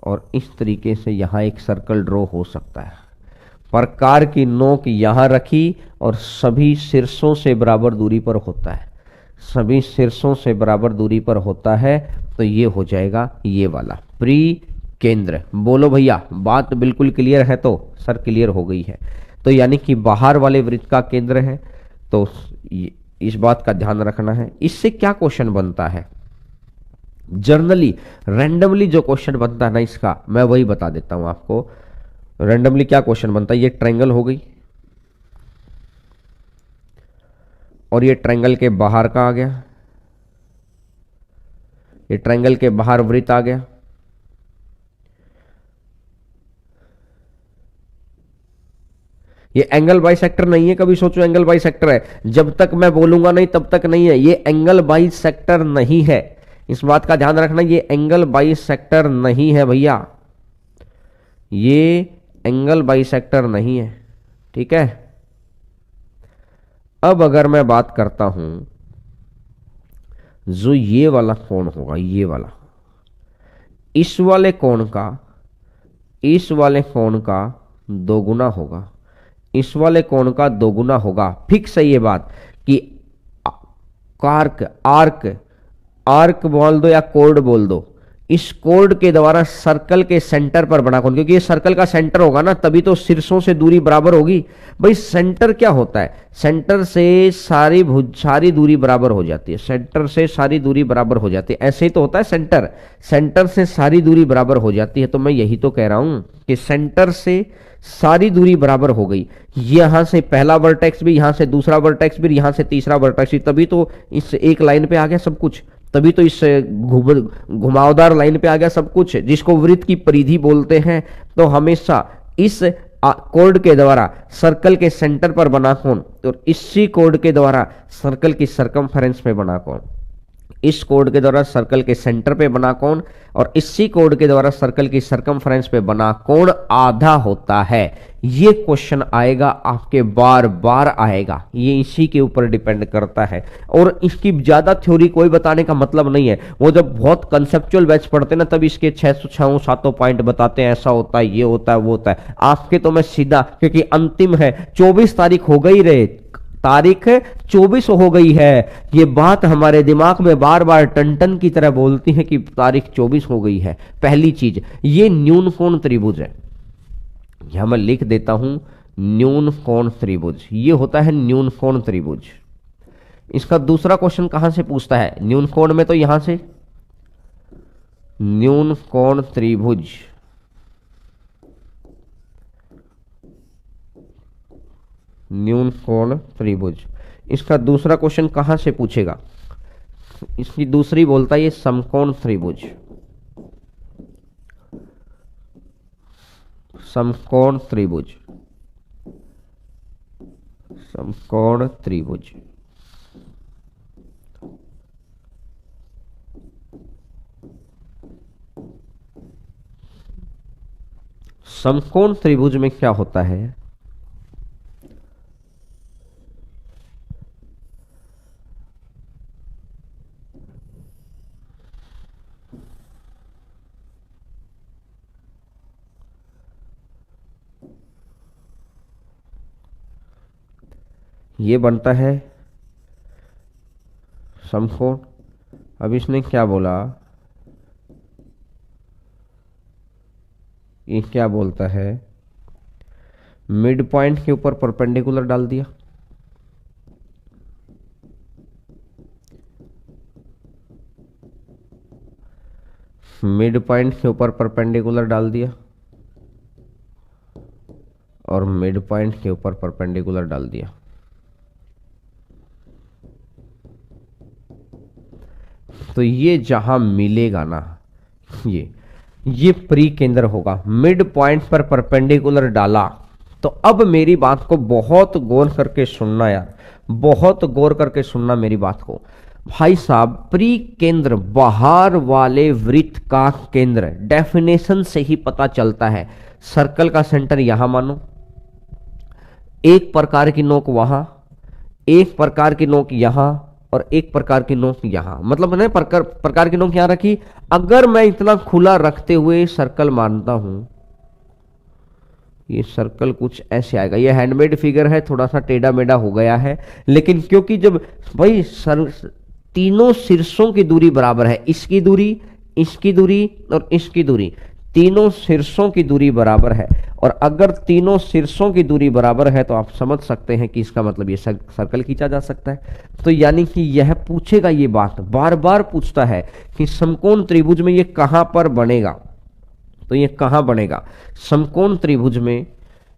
और इस तरीके से यहां एक सर्कल ड्रॉ हो सकता है। प्रकार की नोक यहां रखी और सभी शीर्षों से बराबर दूरी पर होता है, सभी शीर्षों से बराबर दूरी पर होता है, तो ये हो जाएगा ये वाला परिकेंद्र। बोलो भैया, बात बिल्कुल क्लियर है? तो सर क्लियर हो गई है। तो यानी कि बाहर वाले वृत्त का केंद्र है, तो इस बात का ध्यान रखना है। इससे क्या क्वेश्चन बनता है, जर्नली रैंडमली जो क्वेश्चन बनता है ना, इसका मैं वही बता देता हूं आपको। रैंडमली क्या क्वेश्चन बनता है, ये ट्रायंगल हो गई और ये ट्रायंगल के बाहर का आ गया, ये ट्रायंगल के बाहर वृत्त आ गया, ये एंगल बाइसेक्टर नहीं है। कभी सोचो एंगल बाइसेक्टर है, जब तक मैं बोलूंगा नहीं तब तक नहीं है। ये एंगल बाइसेक्टर नहीं है, इस बात का ध्यान रखना, ये एंगल बाइसेक्टर नहीं है भैया, ये एंगल बाइसेक्टर नहीं है। ठीक है, अब अगर मैं बात करता हूं जो ये वाला कोण होगा, ये वाला, इस वाले कोण का, इस वाले कोण का दोगुना होगा, इस वाले कोण का दोगुना होगा। फिक्स है ये बात कि आर्क बोल दो या कोड बोल दो, इस कोड के द्वारा सर्कल के सेंटर पर बना कोण, क्योंकि ये सर्कल का सेंटर होगा ना, तभी तो शीर्षों से दूरी बराबर होगी। भाई सेंटर क्या होता है, सेंटर से सारी दूरी बराबर हो जाती है, सेंटर से सारी दूरी बराबर हो जाती है, ऐसे ही तो होता है सेंटर से सारी दूरी बराबर हो जाती है। तो मैं यही तो कह रहा हूं कि सेंटर से सारी दूरी बराबर हो गई। यहां से पहला वर्टेक्स भी, यहां से दूसरा वर्टेक्स भी, यहां से तीसरा वर्टेक्स भी, तभी तो इस एक लाइन पे आ गया सब कुछ, तभी तो इस घुमावदार लाइन पे आ गया सब कुछ, जिसको वृत्त की परिधि बोलते हैं। तो हमेशा इस कोड के द्वारा सर्कल के सेंटर पर बना कोण और इसी कोड के द्वारा सर्कल की सरकमफेरेंस पे बना कोण, इस कोड के द्वारा सर्कल के सेंटर पे बना कोण और इसी कोड के द्वारा सर्कल की सरकमफेरेंस पे बना कोण आधा होता है। ये क्वेश्चन आएगा आपके, बार बार आएगा, ये इसी के ऊपर डिपेंड करता है। और इसकी ज्यादा थ्योरी कोई बताने का मतलब नहीं है। वो जब बहुत कंसेप्चुअल बैच पढ़ते ना, तब इसके 600-700 पॉइंट बताते हैं, ऐसा होता है, ये होता है, वो होता है। आपके तो मैं सीधा, क्योंकि अंतिम है, 24 तारीख हो गई रे, तारीख 24 हो गई है, ये बात हमारे दिमाग में बार बार टन की तरह बोलती है कि तारीख 24 हो गई है। पहली चीज, ये न्यून कोण त्रिभुज है, यहां मैं लिख देता हूं न्यून कोण त्रिभुज, ये होता है न्यून कोण त्रिभुज। इसका दूसरा क्वेश्चन कहां से पूछता है न्यून कोण में, तो यहां से न्यून कोण त्रिभुज, न्यून कोण त्रिभुज। इसका दूसरा क्वेश्चन कहां से पूछेगा? इसकी दूसरी बोलता है ये समकोण त्रिभुज, समकोण त्रिभुज, समकोण त्रिभुज। समकोण त्रिभुज में क्या होता है? ये बनता है समकोण। अब इसने क्या बोला, ये क्या बोलता है, मिड पॉइंट के ऊपर परपेंडिकुलर डाल दिया, मिड पॉइंट के ऊपर परपेंडिकुलर डाल दिया और मिड पॉइंट के ऊपर परपेंडिकुलर डाल दिया। तो ये जहां मिलेगा ना, ये प्री केंद्र होगा। मिड पॉइंट पर परपेंडिकुलर डाला तो अब मेरी बात को बहुत गौर करके सुनना यार, बहुत गौर करके सुनना मेरी बात को भाई साहब। प्री केंद्र बाहर वाले वृत्त का केंद्र, डेफिनेशन से ही पता चलता है। सर्कल का सेंटर यहां मानो, एक प्रकार की नोक वहां, एक प्रकार की नोक यहां और एक प्रकार की नोक यहां। मतलब मैंने प्रकार की नोक यहां रखी। अगर मैं इतना खुला रखते हुए सर्कल मानता हूं, ये सर्कल कुछ ऐसे आएगा। ये हैंडमेड फिगर है, थोड़ा सा टेढ़ा मेढ़ा हो गया है, लेकिन क्योंकि जब भाई तीनों शीर्षों की दूरी बराबर है, इसकी दूरी, इसकी दूरी और इसकी दूरी, तीनों शीर्षों की दूरी बराबर है। और अगर तीनों शीर्षों की दूरी बराबर है तो आप समझ सकते हैं कि इसका मतलब ये सर्कल खींचा जा सकता है। तो यानी कि यह पूछेगा, ये बात बार बार पूछता है कि समकोण त्रिभुज में ये कहां पर बनेगा। तो ये कहां बनेगा? समकोण त्रिभुज में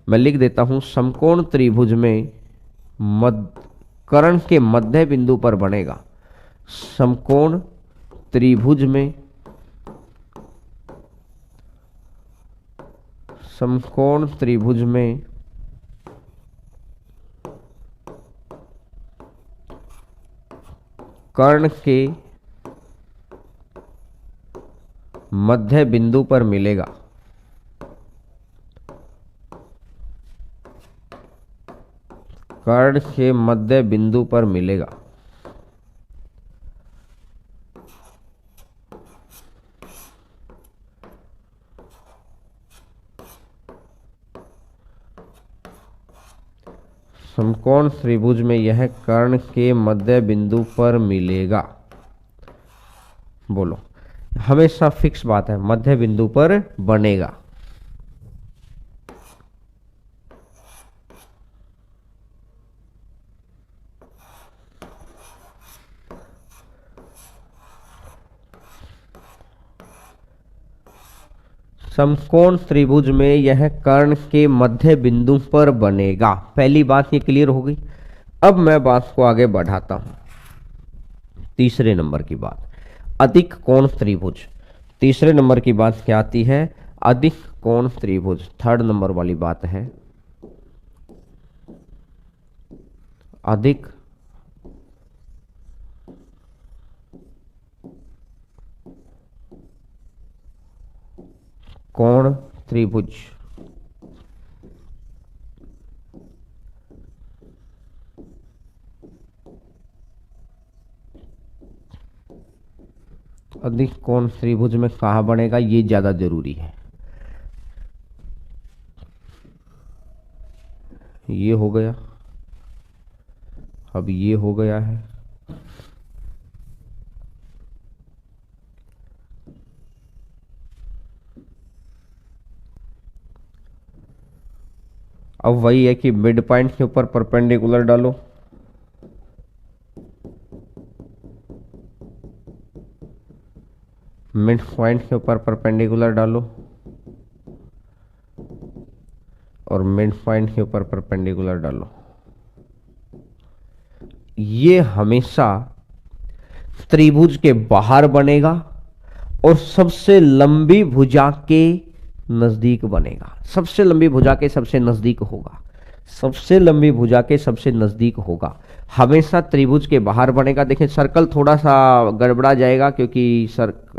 मैं लिख देता हूं, समकोण त्रिभुज में कर्ण के मध्य बिंदु पर बनेगा। समकोण त्रिभुज में, समकोण त्रिभुज में कर्ण के मध्य बिंदु पर मिलेगा। कर्ण के मध्य बिंदु पर मिलेगा। समकोण त्रिभुज में यह कर्ण के मध्य बिंदु पर मिलेगा। बोलो, हमेशा फिक्स बात है, मध्य बिंदु पर बनेगा। समकोण त्रिभुज में यह कर्ण के मध्य बिंदु पर बनेगा। पहली बात ये क्लियर हो गई। अब मैं बात को आगे बढ़ाता हूं। तीसरे नंबर की बात, अधिक कोण त्रिभुज। तीसरे नंबर की बात क्या आती है? अधिक कोण त्रिभुज। थर्ड नंबर वाली बात है अधिक कोण त्रिभुज। अधिक कोण त्रिभुज में कहां बनेगा, ये ज्यादा जरूरी है। ये हो गया, अब ये हो गया है। अब वही है कि मिड पॉइंट के ऊपर परपेंडिकुलर डालो, मिड पॉइंट के ऊपर परपेंडिकुलर डालो और मिड पॉइंट के ऊपर परपेंडिकुलर डालो। ये हमेशा त्रिभुज के बाहर बनेगा और सबसे लंबी भुजा के नजदीक बनेगा। सबसे लंबी भुजा के सबसे नजदीक होगा, सबसे लंबी भुजा के सबसे नजदीक होगा, हमेशा त्रिभुज के बाहर बनेगा। देखिए सर्कल थोड़ा सा गड़बड़ा जाएगा क्योंकि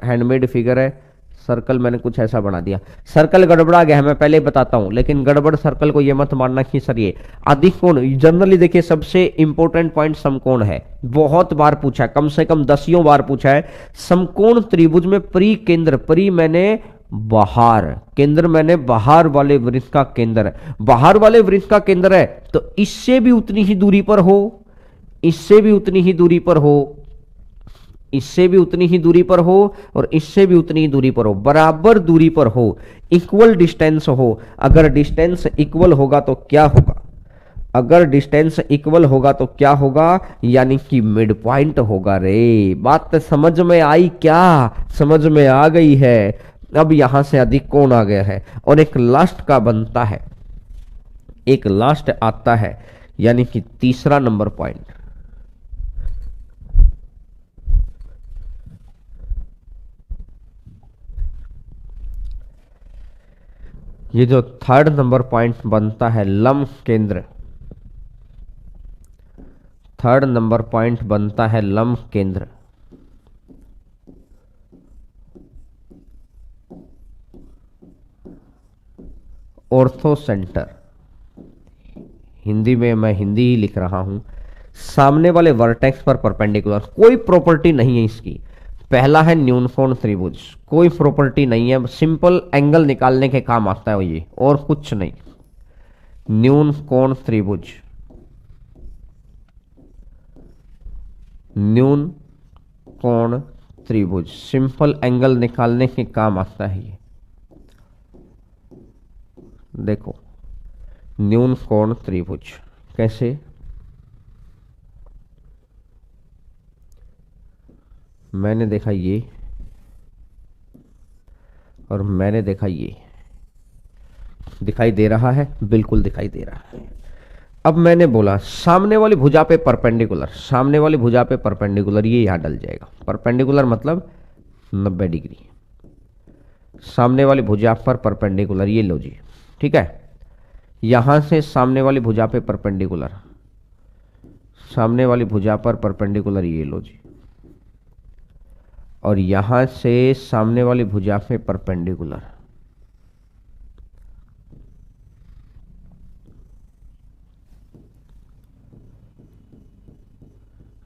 हैंडमेड फिगर है, सर्कल मैंने कुछ ऐसा बना दिया, सर्कल गड़बड़ा गया है, मैं पहले बताता हूं। लेकिन गड़बड़ सर्कल को ये मत मानना कि सर ये अधिक कोण, जनरली देखिए सबसे इंपॉर्टेंट पॉइंट समकोण है, बहुत बार पूछा है, कम से कम 10 बार पूछा है। समकोण त्रिभुज में परि केंद्र, परि मैंने बाहर, केंद्र मैंने बाहर वाले वृत्त का केंद्र, बाहर वाले वृत्त का केंद्र है तो इससे भी उतनी ही दूरी पर हो, इससे भी उतनी ही दूरी पर हो, इससे भी उतनी ही दूरी पर हो और इससे भी उतनी ही दूरी पर हो, बराबर दूरी पर हो, इक्वल डिस्टेंस हो। अगर डिस्टेंस इक्वल होगा तो क्या होगा, अगर डिस्टेंस इक्वल होगा तो क्या होगा, यानी कि मिड पॉइंट होगा। रे बात समझ में आई क्या, समझ में आ गई है। अब यहां से अधिक कोण आ गया है और एक लास्ट का बनता है, एक लास्ट आता है, यानी कि तीसरा नंबर पॉइंट। ये जो थर्ड नंबर पॉइंट बनता है लंब केंद्र, थर्ड नंबर पॉइंट बनता है लंब केंद्र। ऑर्थो सेंटर, हिंदी में मैं हिंदी ही लिख रहा हूं। सामने वाले वर्टेक्स पर परपेंडिकुलर, कोई प्रॉपर्टी नहीं है इसकी। पहला है न्यूनकोण त्रिभुज, कोई प्रॉपर्टी नहीं है, सिंपल एंगल निकालने के काम आता है ये, और कुछ नहीं। न्यूनकोण त्रिभुज, न्यूनकोण त्रिभुज, सिंपल एंगल निकालने के काम आता है ये। देखो न्यूनकोण त्रिभुज कैसे, मैंने देखा ये और मैंने देखा ये, दिखाई दे रहा है, बिल्कुल दिखाई दे रहा है। अब मैंने बोला सामने वाली भुजा पे परपेंडिकुलर, सामने वाली भुजा पे परपेंडिकुलर, ये यहां डल जाएगा। परपेंडिकुलर मतलब 90 डिग्री, सामने वाली भुजा पर परपेंडिकुलर, ये लो जी, ठीक है। यहां से सामने वाली भुजा पे परपेंडिकुलर, सामने वाली भुजा पर परपेंडिकुलर, ये लो जी, और यहां से सामने वाली भुजा पे परपेंडिकुलर,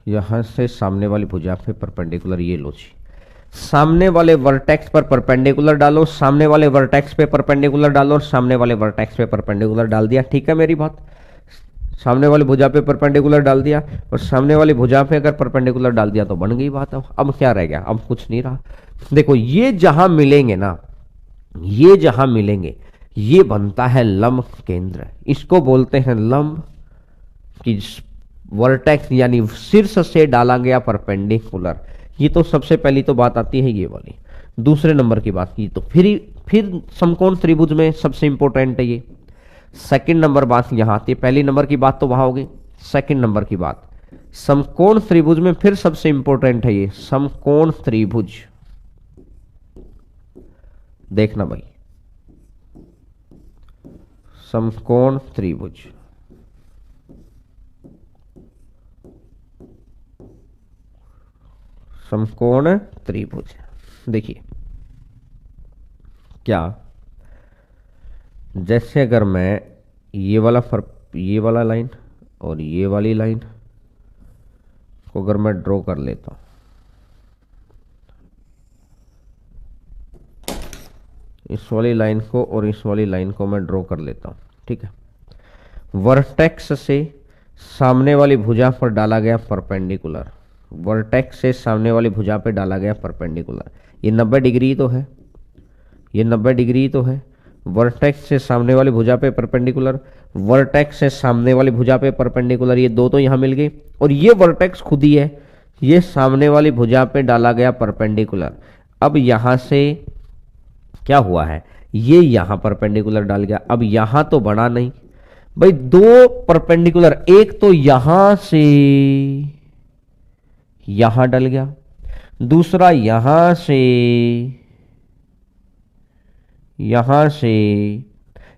यहां से सामने वाली भुजा पे परपेंडिकुलर, ये लो जी। सामने वाले वर्टेक्स पर परपेंडिकुलर डालो, सामने वाले वर्टेक्स पे परपेंडिकुलर डालो और सामने वाले वर्टेक्स पे परपेंडिकुलर डाल दिया, ठीक है मेरी बात। सामने वाली भुजा पे परपेंडिकुलर डाल दिया और सामने वाली भुजा पे अगर परपेंडिकुलर डाल दिया तो बन गई बात। अब क्या रह गया, अब कुछ नहीं रहा। देखो ये जहां मिलेंगे ना, ये जहां मिलेंगे, ये बनता है लंब केंद्र, इसको बोलते हैं लंब की वर्टेक्स, यानी शीर्ष से डाला गया परपेंडिकुलर। ये तो सबसे पहली तो बात आती है ये वाली। दूसरे नंबर की बात की तो फिर समकोण त्रिभुज में सबसे इंपॉर्टेंट है ये। सेकंड नंबर बात यहां आती है, पहली नंबर की बात तो वहां होगी, सेकंड नंबर की बात समकोण त्रिभुज में फिर सबसे इंपॉर्टेंट है ये समकोण त्रिभुज। देखना भाई, समकोण त्रिभुज, समकोण त्रिभुज। देखिए क्या, जैसे अगर मैं ये वाला लाइन और ये वाली लाइन को अगर मैं ड्रॉ कर लेता हूं, इस वाली लाइन को और इस वाली लाइन को मैं ड्रॉ कर लेता हूं, ठीक है। वर्टेक्स से सामने वाली भुजा पर डाला गया परपेंडिकुलर, वर्टेक्स से सामने वाली भुजा पे डाला गया परपेंडिकुलर, ये 90 डिग्री तो है, ये 90 डिग्री तो है। वर्टेक्स से सामने वाली भुजा पे परपेंडिकुलर, वर्टेक्स से सामने वाली भुजा पे परपेंडिकुलर, ये दो तो यहां मिल गए। और ये वर्टेक्स खुद ही है, ये सामने वाली भुजा पे डाला गया परपेंडिकुलर। अब यहां से क्या हुआ है, ये यहां परपेंडिकुलर डाल गया। अब यहां तो बना नहीं भाई, दो परपेंडिकुलर, एक तो यहां से यहां डल गया, दूसरा यहां से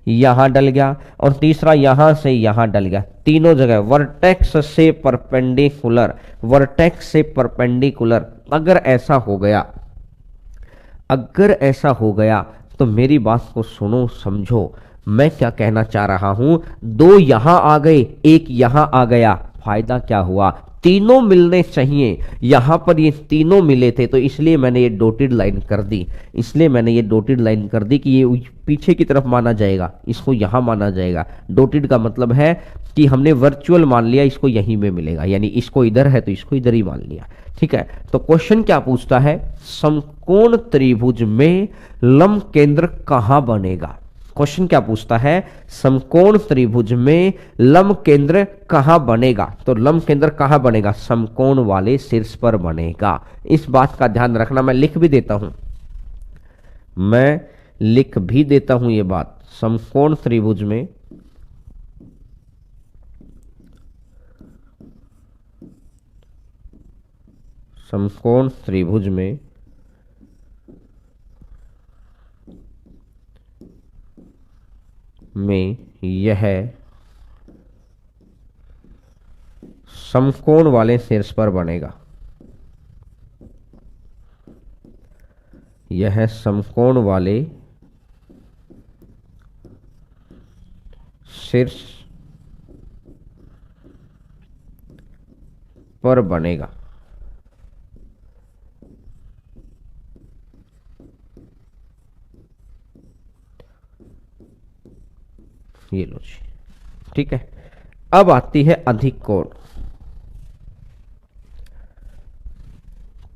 यहां डल गया, और तीसरा यहां से यहां डल गया। तीनों जगह वर्टेक्स से परपेंडिकुलर, वर्टेक्स से परपेंडिकुलर। अगर ऐसा हो गया, अगर ऐसा हो गया तो मेरी बात को सुनो समझो, मैं क्या कहना चाह रहा हूं। दो यहां आ गए, एक यहां आ गया, फायदा क्या हुआ, तीनों मिलने चाहिए। यहां पर ये तीनों मिले थे, तो इसलिए मैंने ये डॉटेड लाइन कर दी, इसलिए मैंने ये डॉटेड लाइन कर दी कि ये पीछे की तरफ माना जाएगा, इसको यहां माना जाएगा। डॉटेड का मतलब है कि हमने वर्चुअल मान लिया, इसको यहीं में मिलेगा, यानी इसको इधर है तो इसको इधर ही मान लिया। ठीक है, तो क्वेश्चन क्या पूछता है, समकोण त्रिभुज में लंब केंद्र कहां बनेगा। क्वेश्चन क्या पूछता है, समकोण त्रिभुज में लंब केंद्र कहां बनेगा। तो लंब केंद्र कहां बनेगा, समकोण वाले शीर्ष पर बनेगा। इस बात का ध्यान रखना, मैं लिख भी देता हूं, मैं लिख भी देता हूं ये बात। समकोण त्रिभुज में समकोण त्रिभुज में यह समकोण वाले शीर्ष पर बनेगा, यह समकोण वाले शीर्ष पर बनेगा। ये लो जी, ठीक है। अब आती है अधिक कोण।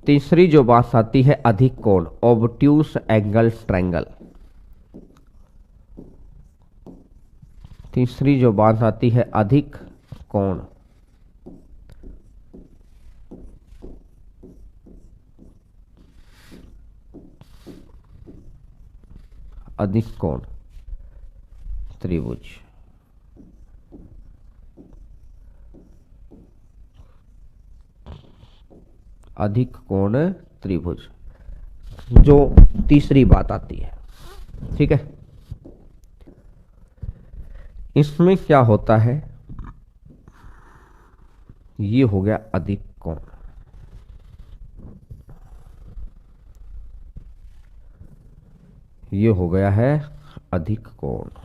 तीसरी जो बात आती है अधिक कोण, ऑब्ट्यूस एंगल ट्रायंगल। तीसरी जो बात आती है अधिक कोण, अधिक कोण त्रिभुज। अधिक कोण त्रिभुज, जो तीसरी बात आती है, ठीक है। इसमें क्या होता है, ये हो गया अधिक कोण, ये हो गया है अधिक कोण।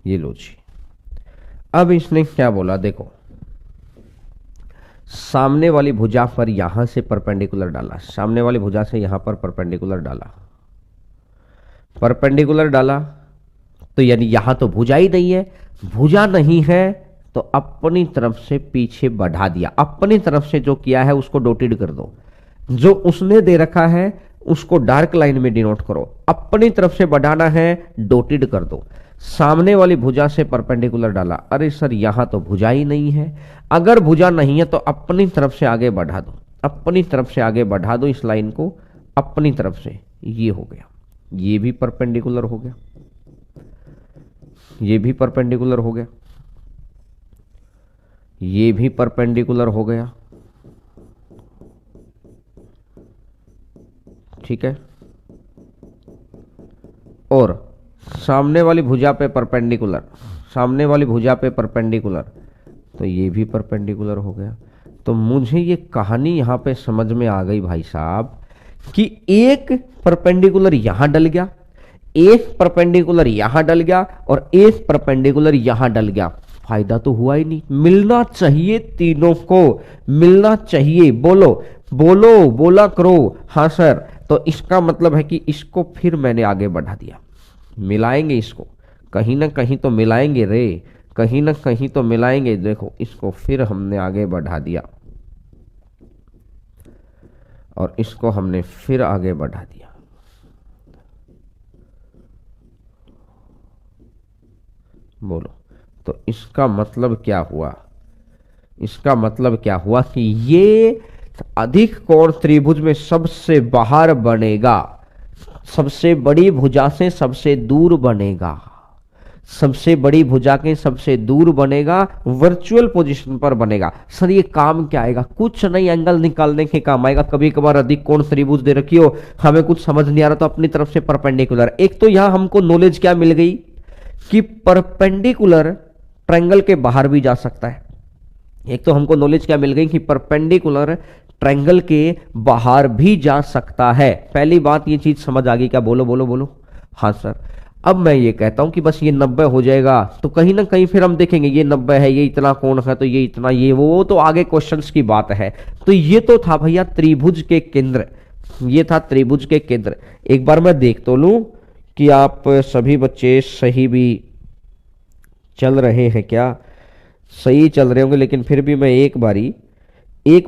ये लो जी, अब इसने क्या बोला देखो, सामने वाली भुजा पर यहां से परपेंडिकुलर डाला, सामने वाली भुजा से यहां पर परपेंडिकुलर डाला, परपेंडिकुलर डाला, तो यानी यहां तो भुजा ही नहीं है, भुजा नहीं है तो अपनी तरफ से पीछे बढ़ा दिया। अपनी तरफ से जो किया है उसको डॉटेड कर दो, जो उसने दे रखा है उसको डार्क लाइन में डिनोट करो। अपनी तरफ से बढ़ाना है, डॉटेड कर दो। सामने वाली भुजा से परपेंडिकुलर डाला, अरे सर यहां तो भुजा ही नहीं है। अगर भुजा नहीं है तो अपनी तरफ से आगे बढ़ा दो, अपनी तरफ से आगे बढ़ा दो इस लाइन को, अपनी तरफ से। ये हो गया, ये भी परपेंडिकुलर हो गया, ये भी परपेंडिकुलर हो गया, ये भी परपेंडिकुलर हो गया, ठीक है। और सामने वाली भुजा पे परपेंडिकुलर, सामने वाली भुजा पे परपेंडिकुलर, तो ये भी परपेंडिकुलर हो गया। तो मुझे ये कहानी यहां पे समझ में आ गई भाई साहब, कि एक परपेंडिकुलर यहां डल गया, एक परपेंडिकुलर यहां डल गया, और एक परपेंडिकुलर यहां डल गया। फायदा तो हुआ ही नहीं, मिलना चाहिए तीनों को, मिलना चाहिए। बोलो बोलो, बोला करो हाँ सर। तो इसका मतलब है कि इसको फिर मैंने आगे बढ़ा दिया, मिलाएंगे इसको, कहीं ना कहीं तो मिलाएंगे रे, कहीं ना कहीं तो मिलाएंगे। देखो इसको फिर हमने आगे बढ़ा दिया, और इसको हमने फिर आगे बढ़ा दिया। बोलो, तो इसका मतलब क्या हुआ, इसका मतलब क्या हुआ कि ये अधिक कोण त्रिभुज में सबसे बाहर बनेगा, सबसे बड़ी भुजा से सबसे दूर बनेगा, सबसे बड़ी भुजा के सबसे दूर बनेगा, वर्चुअल पोजीशन पर बनेगा। सर ये काम क्या आएगा? कुछ नहीं, एंगल निकालने के काम आएगा। कभी कभार अधिक कोण त्रिभुज दे रखी हो, हमें कुछ समझ नहीं आ रहा तो अपनी तरफ से परपेंडिकुलर। एक तो यहां हमको नॉलेज क्या मिल गई कि परपेंडिकुलर ट्रायंगल के बाहर भी जा सकता है। एक तो हमको नॉलेज क्या मिल गई कि परपेंडिकुलर ट्रायंगल के बाहर भी जा सकता है। पहली बात ये चीज समझ आ गई क्या? बोलो बोलो बोलो। हाँ सर। अब मैं ये कहता हूं कि बस ये 90 हो जाएगा तो कहीं ना कहीं फिर हम देखेंगे ये 90 है, ये इतना कोण है तो ये इतना, ये वो तो आगे क्वेश्चंस की बात है। तो ये तो था भैया त्रिभुज के केंद्र, ये था त्रिभुज के केंद्र। एक बार मैं देख तो लूं कि आप सभी बच्चे सही भी चल रहे हैं क्या? सही चल रहे होंगे, लेकिन फिर भी मैं एक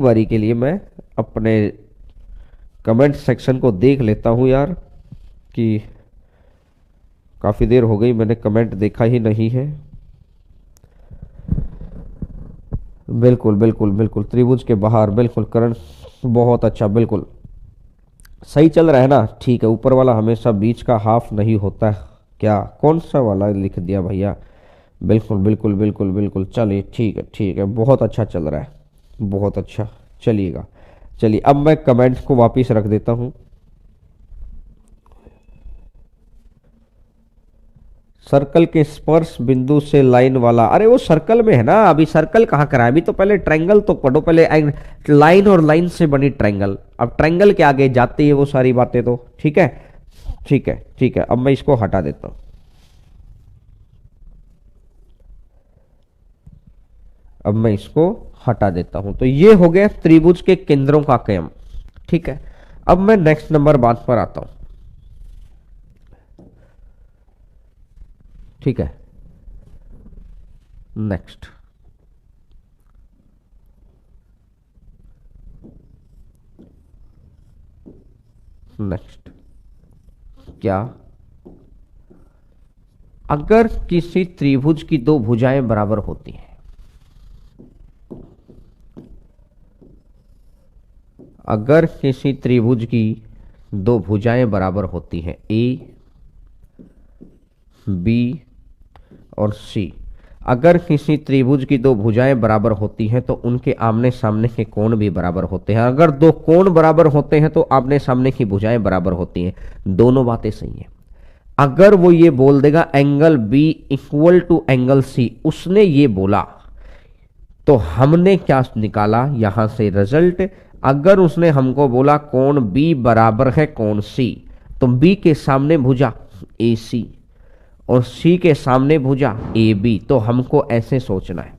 बारी के लिए मैं अपने कमेंट सेक्शन को देख लेता हूं यार, कि काफी देर हो गई मैंने कमेंट देखा ही नहीं है। बिल्कुल बिल्कुल बिल्कुल, त्रिभुज के बाहर, बिल्कुल करण, बहुत अच्छा, बिल्कुल सही चल रहा है ना? ठीक है। ऊपर वाला हमेशा बीच का हाफ नहीं होता क्या? कौन सा वाला लिख दिया भैया? बिल्कुल बिल्कुल बिल्कुल बिल्कुल, चलिए ठीक है, बहुत अच्छा चल रहा है, बहुत अच्छा चलिएगा। चलिए अब मैं कमेंट्स को वापिस रख देता हूं। सर्कल के स्पर्श बिंदु से लाइन वाला, अरे वो सर्कल में है ना, अभी सर्कल कहाँ करा है? अभी तो पहले ट्रायंगल तो पढ़ो, पहले लाइन और लाइन से बनी ट्रायंगल, अब ट्रायंगल के आगे जाती है वो सारी बातें तो। ठीक है ठीक है ठीक है, अब मैं इसको हटा देता हूं। अब मैं इसको हटा देता हूं। तो ये हो गया त्रिभुज के केंद्रों का कयम। ठीक है, अब मैं नेक्स्ट नंबर बात पर आता हूं। ठीक है, नेक्स्ट क्या? अगर किसी त्रिभुज की दो भुजाएं बराबर होती हैं, अगर किसी त्रिभुज की दो भुजाएं बराबर होती हैं, ए बी और सी, अगर किसी त्रिभुज की दो भुजाएं बराबर होती हैं तो उनके आमने सामने के कोण भी बराबर होते हैं। अगर दो कोण बराबर होते हैं तो आमने सामने की भुजाएं बराबर होती हैं। दोनों बातें सही हैं। अगर वो ये बोल देगा angle B equal to angle C, उसने ये बोला तो हमने क्या निकाला यहां से रिजल्ट? अगर उसने हमको बोला कोण बी बराबर है कोण सी, तो बी के सामने भुजा ए सी और सी के सामने भुजा ए बी, तो हमको ऐसे सोचना है,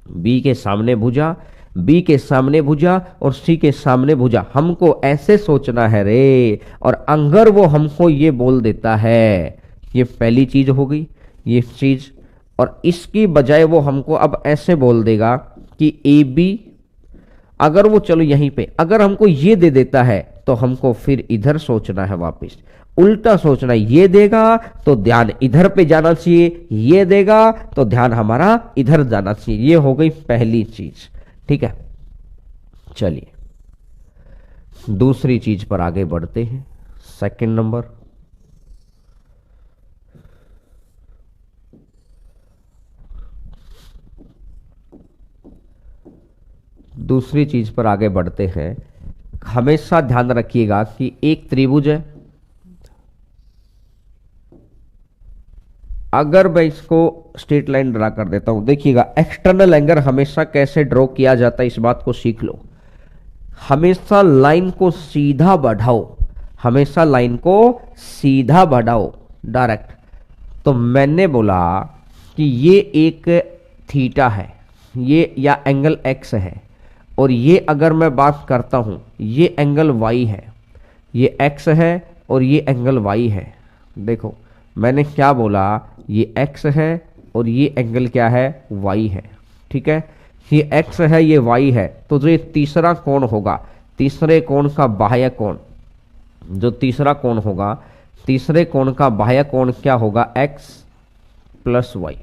बी के सामने भुजा, बी के सामने भुजा और सी के सामने भुजा, हमको ऐसे सोचना है रे। और अगर वो हमको ये बोल देता है, ये पहली चीज हो गई ये चीज, और इसकी बजाय वो हमको अब ऐसे बोल देगा कि ए बी, अगर वो चलो यहीं पे अगर हमको ये दे देता है तो हमको फिर इधर सोचना है, वापस उल्टा सोचना है। ये देगा तो ध्यान इधर पे जाना चाहिए, ये देगा तो ध्यान हमारा इधर जाना चाहिए। ये हो गई पहली चीज। ठीक है, चलिए दूसरी चीज पर आगे बढ़ते हैं। सेकंड नंबर, दूसरी चीज पर आगे बढ़ते हैं। हमेशा ध्यान रखिएगा कि एक त्रिभुज है, अगर मैं इसको स्ट्रेट लाइन ड्रा कर देता हूं, देखिएगा एक्सटर्नल एंगल हमेशा कैसे ड्रॉ किया जाता है, इस बात को सीख लो। हमेशा लाइन को सीधा बढ़ाओ, हमेशा लाइन को सीधा बढ़ाओ डायरेक्ट। तो मैंने बोला कि ये एक थीटा है, ये या एंगल एक्स है, और ये अगर मैं बात करता हूं ये एंगल वाई है, ये एक्स है और ये एंगल वाई है। देखो मैंने क्या बोला, ये एक्स है और ये एंगल क्या है, वाई है। ठीक है, ये एक्स है ये वाई है, तो जो ये तीसरा कोण होगा, तीसरे कोण का बाह्य कोण, जो तीसरा कोण होगा, तीसरे कोण का बाह्य कोण क्या होगा, एक्स प्लस वाई।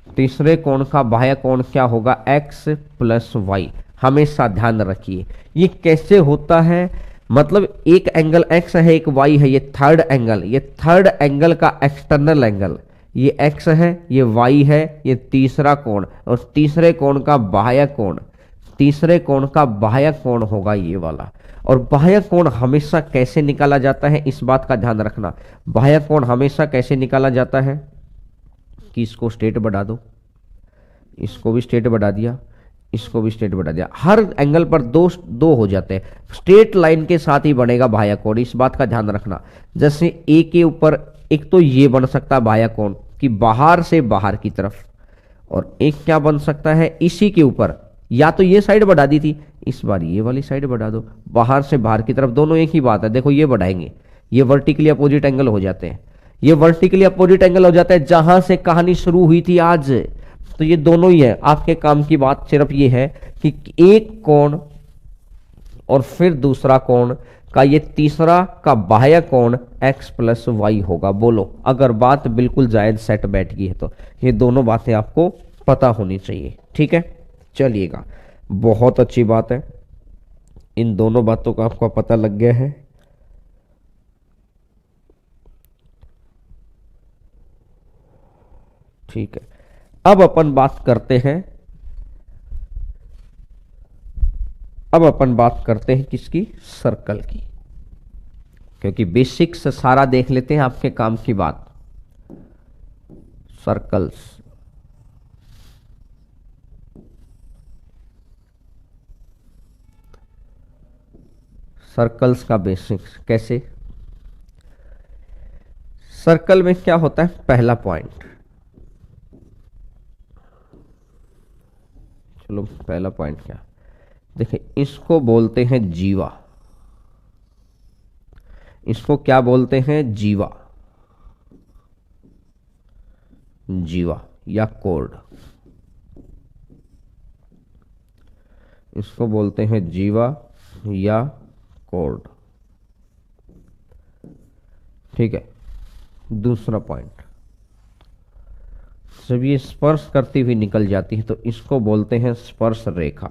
तीसरे कोण का बाह्य कोण क्या होगा, x प्लस वाई। हमेशा ध्यान रखिए ये कैसे होता है, मतलब एक एंगल x है एक y है, ये थर्ड एंगल, ये थर्ड एंगल का एक्सटर्नल एंगल, ये x है ये y है, ये तीसरा कोण, और तीसरे कोण का बाह्य कोण, तीसरे कोण का बाह्य कोण होगा ये वाला। और बाह्य कोण हमेशा कैसे निकाला जाता है, इस बात का ध्यान रखना। बाह्य कोण हमेशा कैसे निकाला जाता है कि इसको स्ट्रेट बढ़ा दो, इसको भी स्ट्रेट बढ़ा दिया, इसको भी स्ट्रेट बढ़ा दिया, हर एंगल पर दो दो हो जाते हैं, स्ट्रेट लाइन के साथ ही बनेगा बाह्य कोण, इस बात का ध्यान रखना। जैसे ए के ऊपर एक तो ये बन सकता है बाह्य कोण कि बाहर से बाहर की तरफ, और एक क्या बन सकता है इसी के ऊपर, या तो ये साइड बढ़ा दी थी, इस बार ये वाली साइड बढ़ा दो, बाहर से बाहर की तरफ, दोनों एक ही बात है। देखो ये बढ़ाएंगे, ये वर्टिकली अपोजिट एंगल हो जाते हैं, ये वर्टिकली अपोजिट एंगल हो जाता है। जहां से कहानी शुरू हुई थी आज, तो ये दोनों ही है। आपके काम की बात सिर्फ ये है कि एक कोण और फिर दूसरा कोण का ये तीसरा का बाह्य कोण x प्लस वाई होगा। बोलो अगर बात बिल्कुल जायज सेट बैठ गई है तो ये दोनों बातें आपको पता होनी चाहिए, ठीक है। चलिएगा, बहुत अच्छी बात है, इन दोनों बातों का आपको पता लग गया है। ठीक है, अब अपन बात करते हैं, अब अपन बात करते हैं किसकी, सर्कल की, क्योंकि बेसिक्स सारा देख लेते हैं आपके काम की बात। सर्कल्स, सर्कल्स का बेसिक्स कैसे, सर्कल में क्या होता है, पहला पॉइंट, चलो पहला पॉइंट क्या, देखिए इसको बोलते हैं जीवा, इसको क्या बोलते हैं, जीवा, जीवा या कोर्ड, इसको बोलते हैं जीवा या कोर्ड, ठीक है। दूसरा पॉइंट, जब ये स्पर्श करती हुई निकल जाती है तो इसको बोलते हैं स्पर्श रेखा,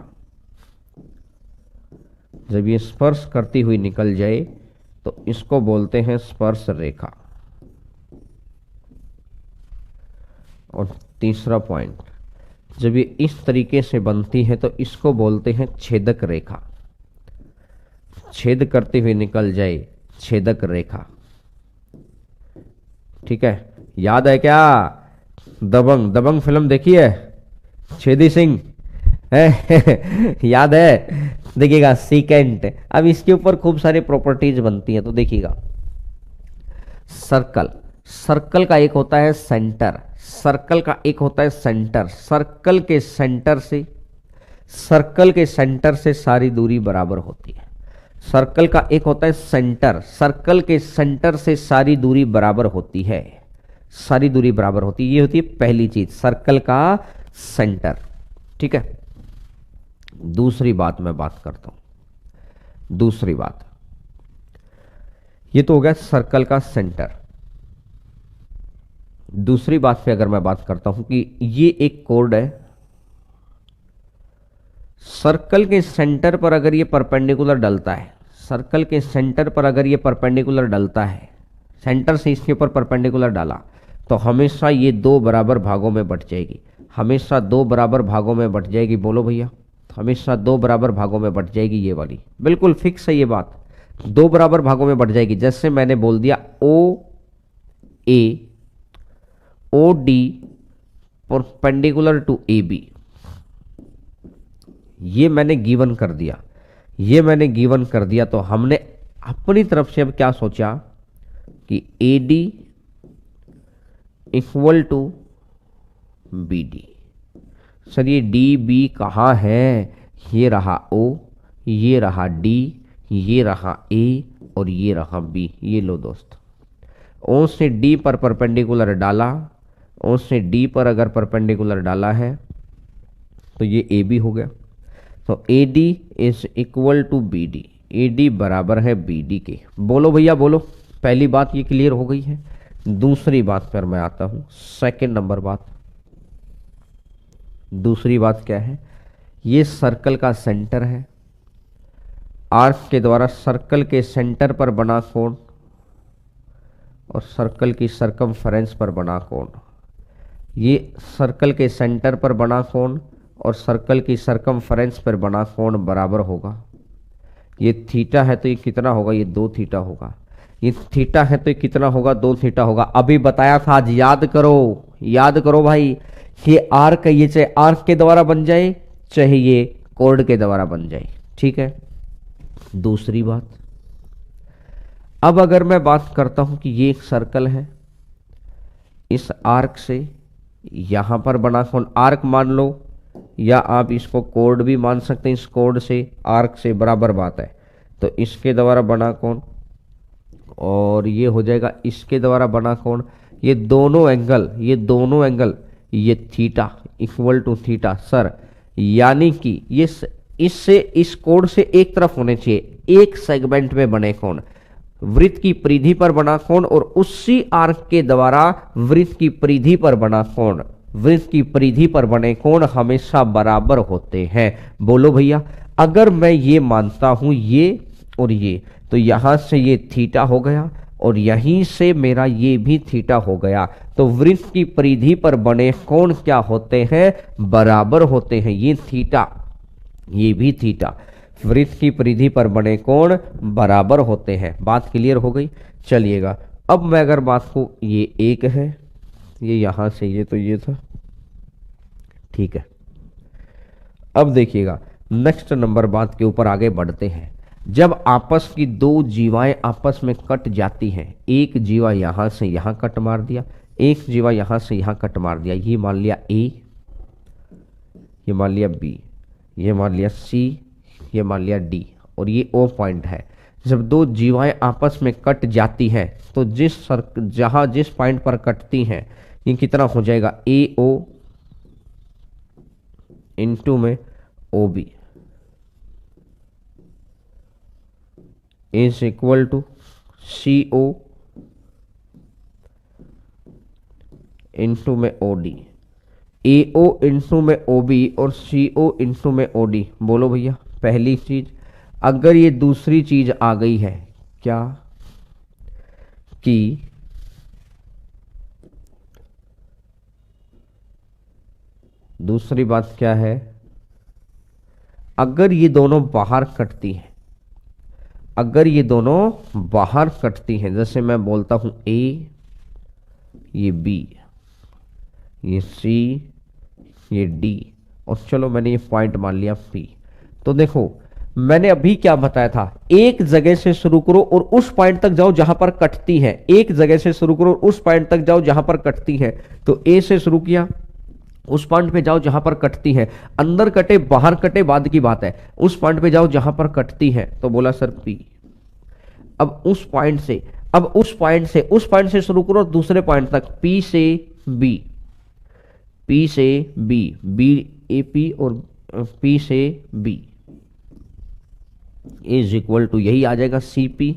जब ये स्पर्श करती हुई निकल जाए तो इसको बोलते हैं स्पर्श रेखा। और तीसरा पॉइंट, जब ये इस तरीके से बनती है तो इसको बोलते हैं छेदक रेखा, छेद करते हुए निकल जाए, छेदक रेखा, ठीक है। याद है क्या, दबंग, दबंग फिल्म देखी है, छेदी सिंह है याद है, देखिएगा सीकेंट। अब इसके ऊपर खूब सारी प्रॉपर्टीज बनती हैं, तो देखिएगा सर्कल, सर्कल का एक होता है सेंटर, सर्कल का एक होता है सेंटर, सर्कल के सेंटर से, सर्कल के सेंटर से सारी दूरी बराबर होती है। सर्कल का एक होता है सेंटर, सर्कल के सेंटर से सारी दूरी बराबर होती है, सारी दूरी बराबर होती है, ये होती है पहली चीज, सर्कल का सेंटर, ठीक है। दूसरी बात मैं बात करता हूं, दूसरी बात, ये तो हो गया सर्कल का सेंटर। दूसरी बात पे अगर मैं बात करता हूं कि ये एक कोर्ड है, सर्कल के सेंटर पर अगर ये परपेंडिकुलर डलता है, सर्कल के सेंटर पर अगर ये परपेंडिकुलर डलता है, सेंटर से इसके ऊपर परपेंडिकुलर डाला तो हमेशा ये दो बराबर भागों में बट जाएगी, हमेशा दो बराबर भागों में बट जाएगी। बोलो भैया, हमेशा दो बराबर भागों में बट जाएगी, ये वाली बिल्कुल फिक्स है ये बात, दो बराबर भागों में बट जाएगी। जैसे मैंने बोल दिया O A, O D perpendicular to A B, ये मैंने गिवन कर दिया, ये मैंने गिवन कर दिया, तो हमने अपनी तरफ से अब क्या सोचा कि A D equal to B D. Sir ये डी बी कहाँ है, ये रहा ओ, ये रहा डी, ये रहा ए और ये रहा बी। ये लो दोस्त, ओ से डी पर परपेंडिकुलर डाला, ओ से डी पर अगर परपेंडिकुलर डाला है तो ये ए बी हो गया। तो A D is equal to B D, A D बराबर है बी डी के। बोलो भैया बोलो, पहली बात ये क्लियर हो गई है। दूसरी बात पर मैं आता हूं, सेकंड नंबर बात, दूसरी बात क्या है, ये सर्कल का सेंटर है, आर्क के द्वारा सर्कल के सेंटर पर बना कोण और सर्कल की सरकमफेरेंस पर बना कोण, ये सर्कल के सेंटर पर बना कोण और सर्कल की सरकमफेरेंस पर बना कोण बराबर होगा, ये थीटा है तो ये कितना होगा, ये 2 थीटा होगा, ये थीटा है तो ये कितना होगा, 2 थीटा होगा। अभी बताया था, आज याद करो भाई, ये आर्क है, ये चाहे आर्क के द्वारा बन जाए चाहे ये कोण के द्वारा बन जाए, ठीक है। दूसरी बात, अब अगर मैं बात करता हूं कि ये एक सर्कल है, इस आर्क से यहां पर बना कोण आर्क मान लो, या आप इसको कोण भी मान सकते हैं, इस कोण से आर्क से बराबर बात है, तो इसके द्वारा बना कोण और ये हो जाएगा इसके द्वारा बना कोण, ये दोनों एंगल ये theta equal to theta sir, यानी कि ये इससे इस कोण से एक तरफ होने चाहिए, एक सेगमेंट में बने कोण, वृत्त की परिधि पर बना कोण और उसी आर्क के द्वारा वृत्त की परिधि पर बना कोण, वृत्त की परिधि पर बने कोण हमेशा बराबर होते हैं। बोलो भैया, अगर मैं ये मानता हूं ये और ये, तो यहां से ये थीटा हो गया और यहीं से मेरा ये भी थीटा हो गया, तो वृत्त की परिधि पर बने कोण क्या होते हैं, बराबर होते हैं। ये थीटा ये भी थीटा, वृत्त की परिधि पर बने कोण बराबर होते हैं। बात क्लियर हो गई। चलिएगा, अब मैं अगर बात को, ये एक है, ये यहां से ये तो ये था, ठीक है। अब देखिएगा नेक्स्ट नंबर बात के ऊपर आगे बढ़ते हैं। जब आपस की दो जीवाएं आपस में कट जाती हैं, एक जीवा यहां से यहां कट मार दिया, एक जीवा यहां से यहां कट मार दिया, ये मान लिया ए, ये मान लिया बी, ये मान लिया सी, ये मान लिया डी और ये ओ पॉइंट है। जब दो जीवाएं आपस में कट जाती हैं तो जिस पॉइंट पर कटती हैं ये कितना हो जाएगा, ए ओ इंटू में O B is equal to C O into में ओ डी, ए ओ इंटू में ओ बी और सी ओ इंटू में ओ डी। बोलो भैया, पहली चीज, अगर ये दूसरी चीज आ गई है क्या, कि दूसरी बात क्या है, अगर ये दोनों बाहर कटती हैं, अगर ये दोनों बाहर कटती हैं, जैसे मैं बोलता हूं ए, ये बी, ये सी, ये डी और चलो मैंने ये पॉइंट मान लिया पी, तो देखो मैंने अभी क्या बताया था, एक जगह से शुरू करो और उस पॉइंट तक जाओ जहां पर कटती है, एक जगह से शुरू करो और उस पॉइंट तक जाओ जहां पर कटती है। तो ए से शुरू किया, उस पॉइंट पे जाओ जहां पर कटती है, अंदर कटे बाहर कटे बाद की बात है, उस पॉइंट पे जाओ जहां पर कटती है, तो बोला सर पी। अब उस पॉइंट से शुरू करो दूसरे पॉइंट तक, पी से बी, पी से बी, बी ए पी और पी से बी इज इक्वल टू, यही आ जाएगा C P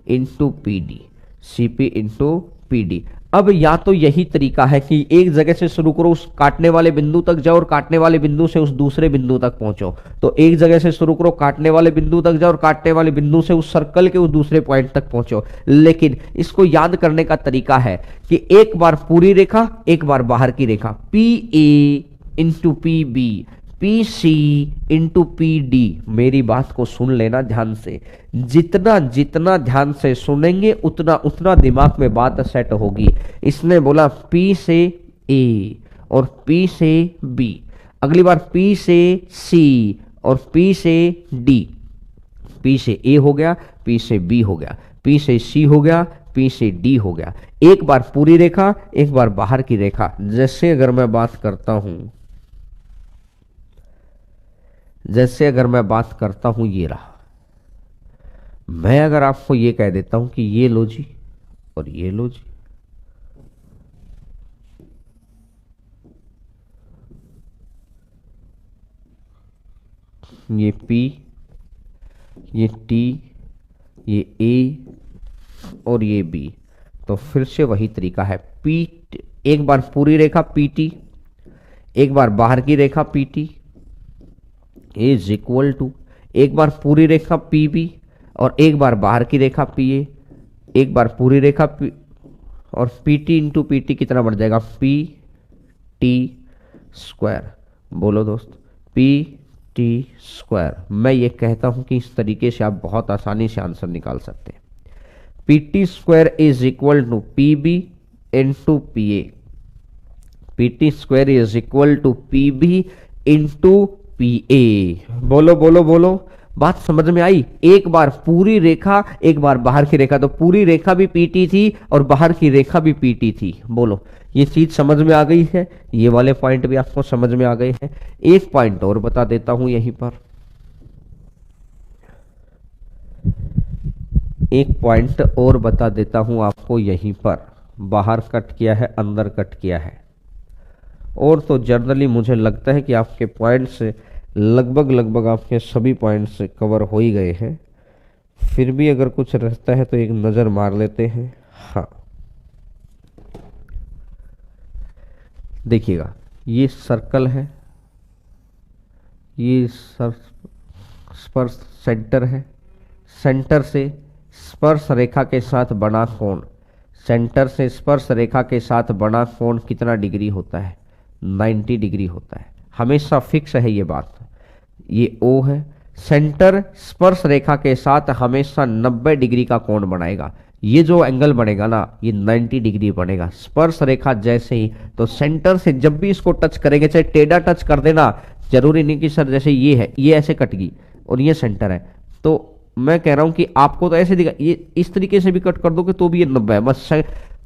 into P D, C P into P D. अब या तो यही तरीका है कि एक जगह से शुरू करो, उस काटने वाले बिंदु तक जाओ और काटने वाले बिंदु से उस दूसरे बिंदु तक पहुंचो, तो एक जगह से शुरू करो, काटने वाले बिंदु तक जाओ और काटने वाले बिंदु से उस सर्कल के उस दूसरे पॉइंट तक पहुंचो। लेकिन इसको याद करने का तरीका है कि एक बार पूरी रेखा, एक बार बाहर की रेखा, P A into P B, P C into P D. मेरी बात को सुन लेना ध्यान से, जितना जितना ध्यान से सुनेंगे उतना उतना दिमाग में बात सेट होगी। इसने बोला पी से ए और पी से बी, अगली बार पी से सी और पी से डी, पी से ए हो गया, पी से बी हो गया, पी से सी हो गया, पी से डी हो गया। एक बार पूरी रेखा, एक बार बाहर की रेखा। जैसे अगर मैं बात करता हूं ये रहा, मैं अगर आपको ये कह देता हूं कि ये लो जी और ये लो जी, ये P, ये T, ये A और ये B, तो फिर से वही तरीका है। P, एक बार पूरी रेखा PT, एक बार बाहर की रेखा PT इज इक्वल टू एक बार पूरी रेखा PB और एक बार बाहर की रेखा PA, एक बार पूरी रेखा और PT इंटू PT कितना बढ़ जाएगा PT स्क्वायर। बोलो दोस्त PT स्क्वायर। मैं ये कहता हूं कि इस तरीके से आप बहुत आसानी से आंसर निकाल सकते हैं। PT square is equal to PB into PA। PT square is equal to PB into PA। बोलो बोलो बोलो, बात समझ में आई? एक बार पूरी रेखा एक बार बाहर की रेखा, तो पूरी रेखा भी PT थी और बाहर की रेखा भी PT थी। बोलो ये चीज समझ में आ गई है? ये वाले पॉइंट भी आपको समझ में आ गए हैं। एक पॉइंट और बता देता हूं यहीं पर, एक पॉइंट और बता देता हूं आपको यहीं पर। बाहर कट किया है, अंदर कट किया है, और तो जनरली मुझे लगता है कि आपके पॉइंट्स लगभग आपके सभी पॉइंट्स कवर हो ही गए हैं। फिर भी अगर कुछ रहता है तो एक नज़र मार लेते हैं। हाँ देखिएगा, ये सर्कल है, ये स्पर्श सेंटर है, सेंटर से स्पर्श रेखा के साथ बना कोण, सेंटर से स्पर्श रेखा के साथ बना कोण कितना डिग्री होता है? 90 डिग्री होता है। हमेशा फिक्स है ये बात। ये O है, सेंटर स्पर्श रेखा के साथ हमेशा 90 डिग्री का कोण बनाएगा। ये जो एंगल बनेगा ना, ये 90 डिग्री बनेगा। स्पर्श रेखा जैसे ही, तो सेंटर से जब भी इसको टच करेंगे, चाहे टेढ़ा टच कर देना, जरूरी नहीं कि सर जैसे ये है, ये ऐसे कट गई और ये सेंटर है, तो मैं कह रहा हूं कि आपको तो ऐसे दिखा, ये इस तरीके से भी कट कर दोगे तो भी ये 90 है। बस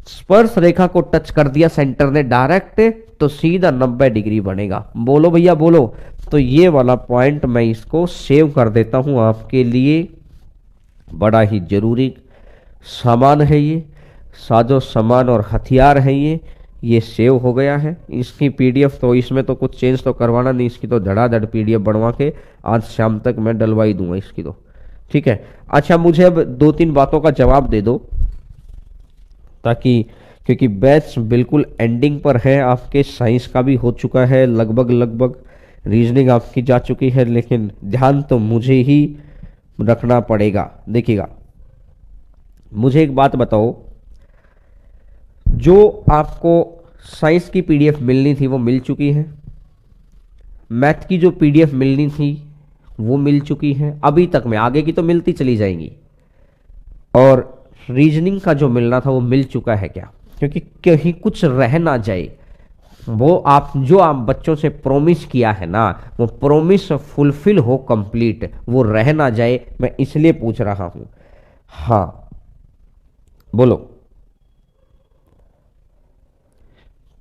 स्पर्श रेखा को टच कर दिया सेंटर ने डायरेक्ट, तो सीधा 90 डिग्री बनेगा। बोलो भैया बोलो। तो ये वाला पॉइंट मैं इसको सेव कर देता हूं आपके लिए। बड़ा ही जरूरी सामान है ये, साजो सामान और हथियार है ये सेव हो गया है। इसकी PDF तो इसमें तो कुछ चेंज तो करवाना नहीं, इसकी तो धड़ाधड़ PDF बनवा के आज शाम तक मैं डलवाई दूंगा इसकी तो, ठीक है। अच्छा मुझे अब 2-3 बातों का जवाब दे दो, ताकि क्योंकि बैच बिल्कुल एंडिंग पर है। आपके साइंस का भी हो चुका है लगभग, रीजनिंग आपकी जा चुकी है, लेकिन ध्यान तो मुझे ही रखना पड़ेगा। देखिएगा, मुझे एक बात बताओ, जो आपको साइंस की PDF मिलनी थी वो मिल चुकी है, मैथ की जो PDF मिलनी थी वो मिल चुकी है अभी तक में, आगे की तो मिलती चली जाएंगी, और रीजनिंग का जो मिलना था वो मिल चुका है क्या? क्योंकि कहीं कुछ रह ना जाए, वो आप जो आप बच्चों से प्रॉमिस किया है ना, वो प्रॉमिस फुलफिल हो कंप्लीट, वो रह ना जाए, मैं इसलिए पूछ रहा हूं। हाँ बोलो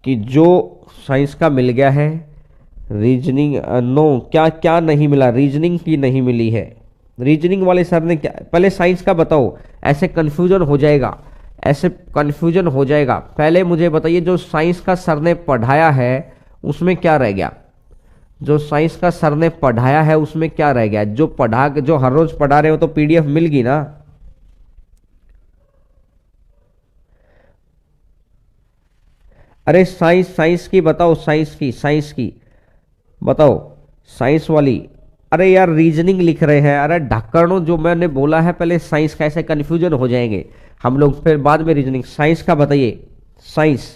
कि जो साइंस का मिल गया है, रीजनिंग नो, क्या क्या नहीं मिला? रीजनिंग की नहीं मिली है। रीजनिंग वाले सर ने क्या, पहले साइंस का बताओ, ऐसे कंफ्यूजन हो जाएगा, ऐसे कंफ्यूजन हो जाएगा। पहले मुझे बताइए, जो साइंस का सर ने पढ़ाया है उसमें क्या रह गया? जो साइंस का सर ने पढ़ाया है उसमें क्या रह गया? जो हर रोज पढ़ा रहे हो तो PDF मिल गई ना? अरे साइंस की बताओ, साइंस की बताओ, साइंस वाली। अरे यार रीजनिंग लिख रहे हैं, अरे ढक्कनों, जो मैंने बोला है पहले साइंस का, ऐसे कंफ्यूजन हो जाएंगे हम लोग, फिर बाद में रीजनिंग। साइंस का बताइए, साइंस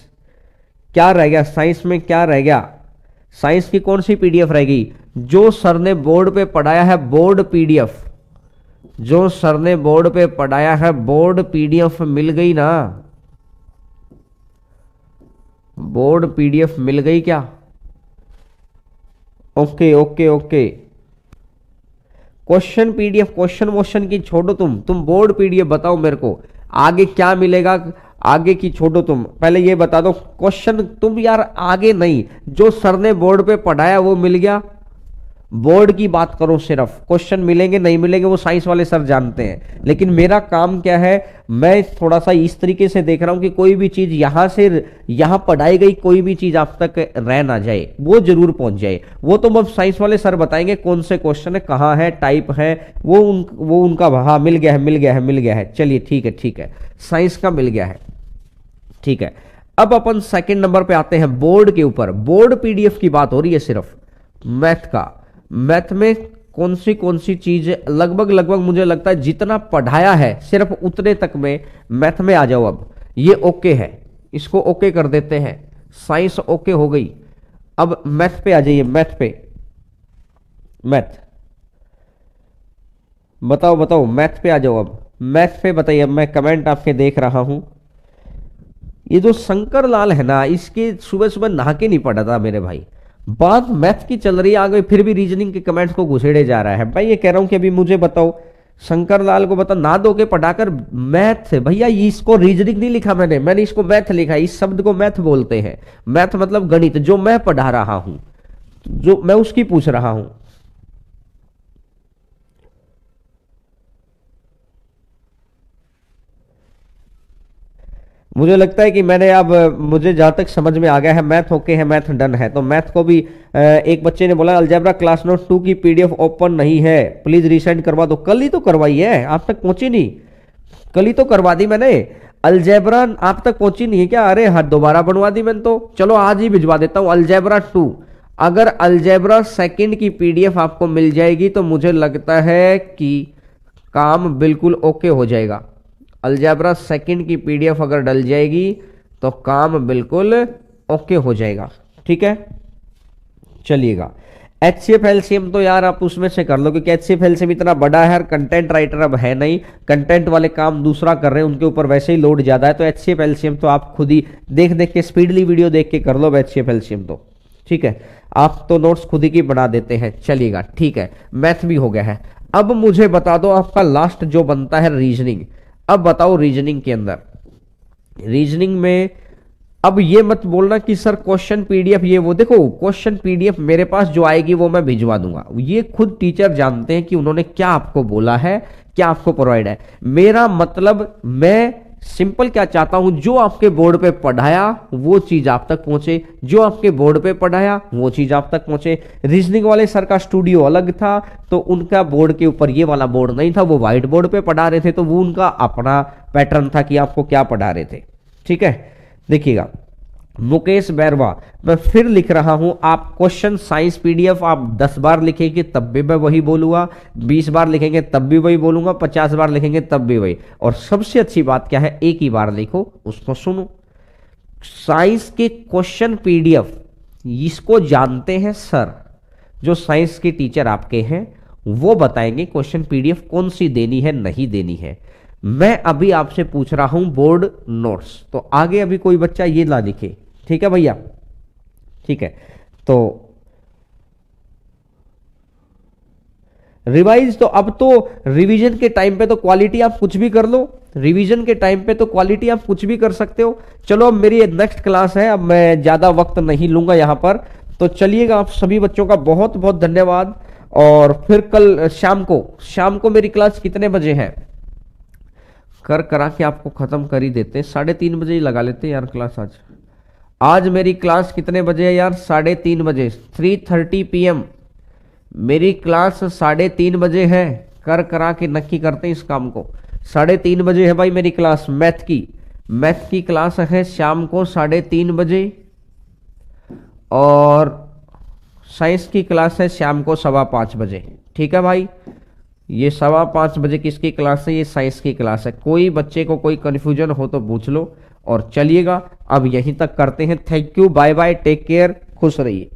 क्या रह गया? साइंस में क्या रह गया? साइंस की कौन सी PDF रह गई? जो सर ने बोर्ड पे पढ़ाया है, बोर्ड PDF, जो सर ने बोर्ड पे पढ़ाया है बोर्ड PDF मिल गई ना? बोर्ड PDF मिल गई क्या? Okay okay okay. Question PDF, question motion की छोड़ो, तुम बोर्ड PDF बताओ मेरे को, आगे क्या मिलेगा? आगे की छोड़ो, तुम पहले ये बता दो क्वेश्चन। तुम यार आगे नहीं, जो सर ने बोर्ड पे पढ़ाया वो मिल गया, बोर्ड की बात करो सिर्फ। क्वेश्चन मिलेंगे नहीं मिलेंगे वो साइंस वाले सर जानते हैं, लेकिन मेरा काम क्या है, मैं थोड़ा सा इस तरीके से देख रहा हूं कि कोई भी चीज यहां से यहां पढ़ाई गई कोई भी चीज आप तक रह ना जाए, वो जरूर पहुंच जाए। वो तो अब साइंस वाले सर बताएंगे कौन से क्वेश्चन है, कहाँ है, टाइप है, वो उनका हाँ मिल गया है। चलिए ठीक है, साइंस का मिल गया है, ठीक है। अब अपन सेकंड नंबर पे आते हैं बोर्ड के ऊपर। बोर्ड पीडीएफ की बात हो रही है सिर्फ मैथ का। मैथ में कौन सी चीज लगभग लगभग मुझे लगता है जितना पढ़ाया है सिर्फ उतने तक में मैथ में आ जाओ। अब ये ओके है, इसको ओके कर देते हैं। साइंस ओके हो गई। अब मैथ पे आ जाइए, मैथ पे। मैथ बताओ मैथ पे आ जाओ। अब मैथ पे बताइए। अब मैं कमेंट आपके देख रहा हूं। ये जो शंकर लाल है ना, इसके सुबह सुबह नहा के नहीं पड़ा था मेरे भाई। बात मैथ की चल रही है आगे, फिर भी रीजनिंग के कमेंट्स को घुसेड़े जा रहा है। भाई ये कह रहा हूं कि अभी मुझे बताओ, शंकर लाल को बता, ना दो के पढ़ाकर मैथ है भैया। इसको रीजनिंग नहीं लिखा मैंने इसको मैथ लिखा है। इस शब्द को मैथ बोलते हैं। मैथ मतलब गणित, जो मैं पढ़ा रहा हूं, जो मैं उसकी पूछ रहा हूं। मुझे लगता है कि मैंने अब, मुझे जहां तक समझ में आ गया है, मैथ ओके है, मैथ डन है। तो मैथ को भी एक बच्चे ने बोला अलजेब्रा क्लास नोट 2 की पीडीएफ ओपन नहीं है, प्लीज रीसेंड करवा दो। कल ही तो करवाई है, आप तक पहुंची नहीं? कल ही तो करवा दी मैंने। अलजेब्रा आप तक पहुंची नहीं है क्या? अरे हाँ, दोबारा बनवा दी मैंने तो। चलो आज ही भिजवा देता हूं अलजेब्रा 2। अगर अलजेब्रा सेकंड की पीडीएफ आपको मिल जाएगी तो मुझे लगता है कि काम बिल्कुल ओके हो जाएगा। अलजेब्रा सेकंड की पीडीएफ अगर डल जाएगी तो काम बिल्कुल ओके हो जाएगा। ठीक है, चलिएगा। एचसीएफ एलसीएम तो यार आप उसमें से कर लो, क्योंकि एचसीएफ एलसीएम इतना बड़ा है, कंटेंट राइटर अब है नहीं, कंटेंट वाले काम दूसरा कर रहे हैं, उनके ऊपर वैसे ही लोड ज्यादा है। तो एचसीएफ एलसीएम तो आप खुद ही देख देख के स्पीडली वीडियो देख के कर लो एचसीएफ एलसीएम तो। ठीक है, आप तो नोट्स खुद ही की बना देते हैं। चलिएगा, ठीक है, मैथ भी हो गया है। अब मुझे बता दो आपका लास्ट जो बनता है रीजनिंग। अब बताओ रीजनिंग के अंदर, रीजनिंग में अब ये मत बोलना कि सर क्वेश्चन पीडीएफ ये वो। देखो क्वेश्चन पीडीएफ मेरे पास जो आएगी वो मैं भिजवा दूंगा। ये खुद टीचर जानते हैं कि उन्होंने क्या आपको बोला है, क्या आपको प्रोवाइड है। मेरा मतलब मैं सिंपल क्या चाहता हूं, जो आपके बोर्ड पे पढ़ाया वो चीज आप तक पहुंचे, जो आपके बोर्ड पे पढ़ाया वो चीज आप तक पहुंचे। रीजनिंग वाले सर का स्टूडियो अलग था, तो उनका बोर्ड के ऊपर ये वाला बोर्ड नहीं था, वो व्हाइट बोर्ड पे पढ़ा रहे थे, तो वो उनका अपना पैटर्न था कि आपको क्या पढ़ा रहे थे। ठीक है, देखिएगा, मुकेश बैरवा, मैं फिर लिख रहा हूं, आप क्वेश्चन साइंस पीडीएफ आप 10 बार लिखेंगे तब भी मैं वही बोलूंगा, 20 बार लिखेंगे तब भी वही बोलूंगा, 50 बार लिखेंगे तब भी वही। और सबसे अच्छी बात क्या है, एक ही बार लिखो, उसको सुनो। साइंस के क्वेश्चन पीडीएफ इसको जानते हैं सर, जो साइंस के टीचर आपके हैं वो बताएंगे क्वेश्चन पीडीएफ कौन सी देनी है, नहीं देनी है। मैं अभी आपसे पूछ रहा हूं बोर्ड नोट्स, तो आगे अभी कोई बच्चा ये ना लिखे। ठीक है भैया, ठीक है। तो रिवाइज, तो अब तो रिवीजन के टाइम पे तो क्वालिटी आप कुछ भी कर लो, रिवीजन के टाइम पे तो क्वालिटी आप कुछ भी कर सकते हो। चलो अब मेरी नेक्स्ट क्लास है, अब मैं ज्यादा वक्त नहीं लूंगा यहां पर। तो चलिएगा, आप सभी बच्चों का बहुत बहुत धन्यवाद। और फिर कल शाम को मेरी क्लास कितने बजे है, कर करा के आपको खत्म कर ही देते हैं। 3:30 बजे ही लगा लेते हैं यार क्लास। आज मेरी क्लास कितने बजे है यार? 3:30 बजे, 3:30 PM मेरी क्लास 3:30 बजे है। कर करा के नक्की करते हैं इस काम को। 3:30 बजे है भाई मेरी क्लास, मैथ की क्लास है शाम को 3:30 बजे। और साइंस की क्लास है शाम को 5:15 बजे। ठीक है भाई, ये 5:15 बजे किसकी क्लास है? ये साइंस की क्लास है। कोई बच्चे को कोई कंफ्यूजन हो तो पूछ लो। और चलिएगा, अब यहीं तक करते हैं। Thank you, bye bye, take care, खुश रहिए।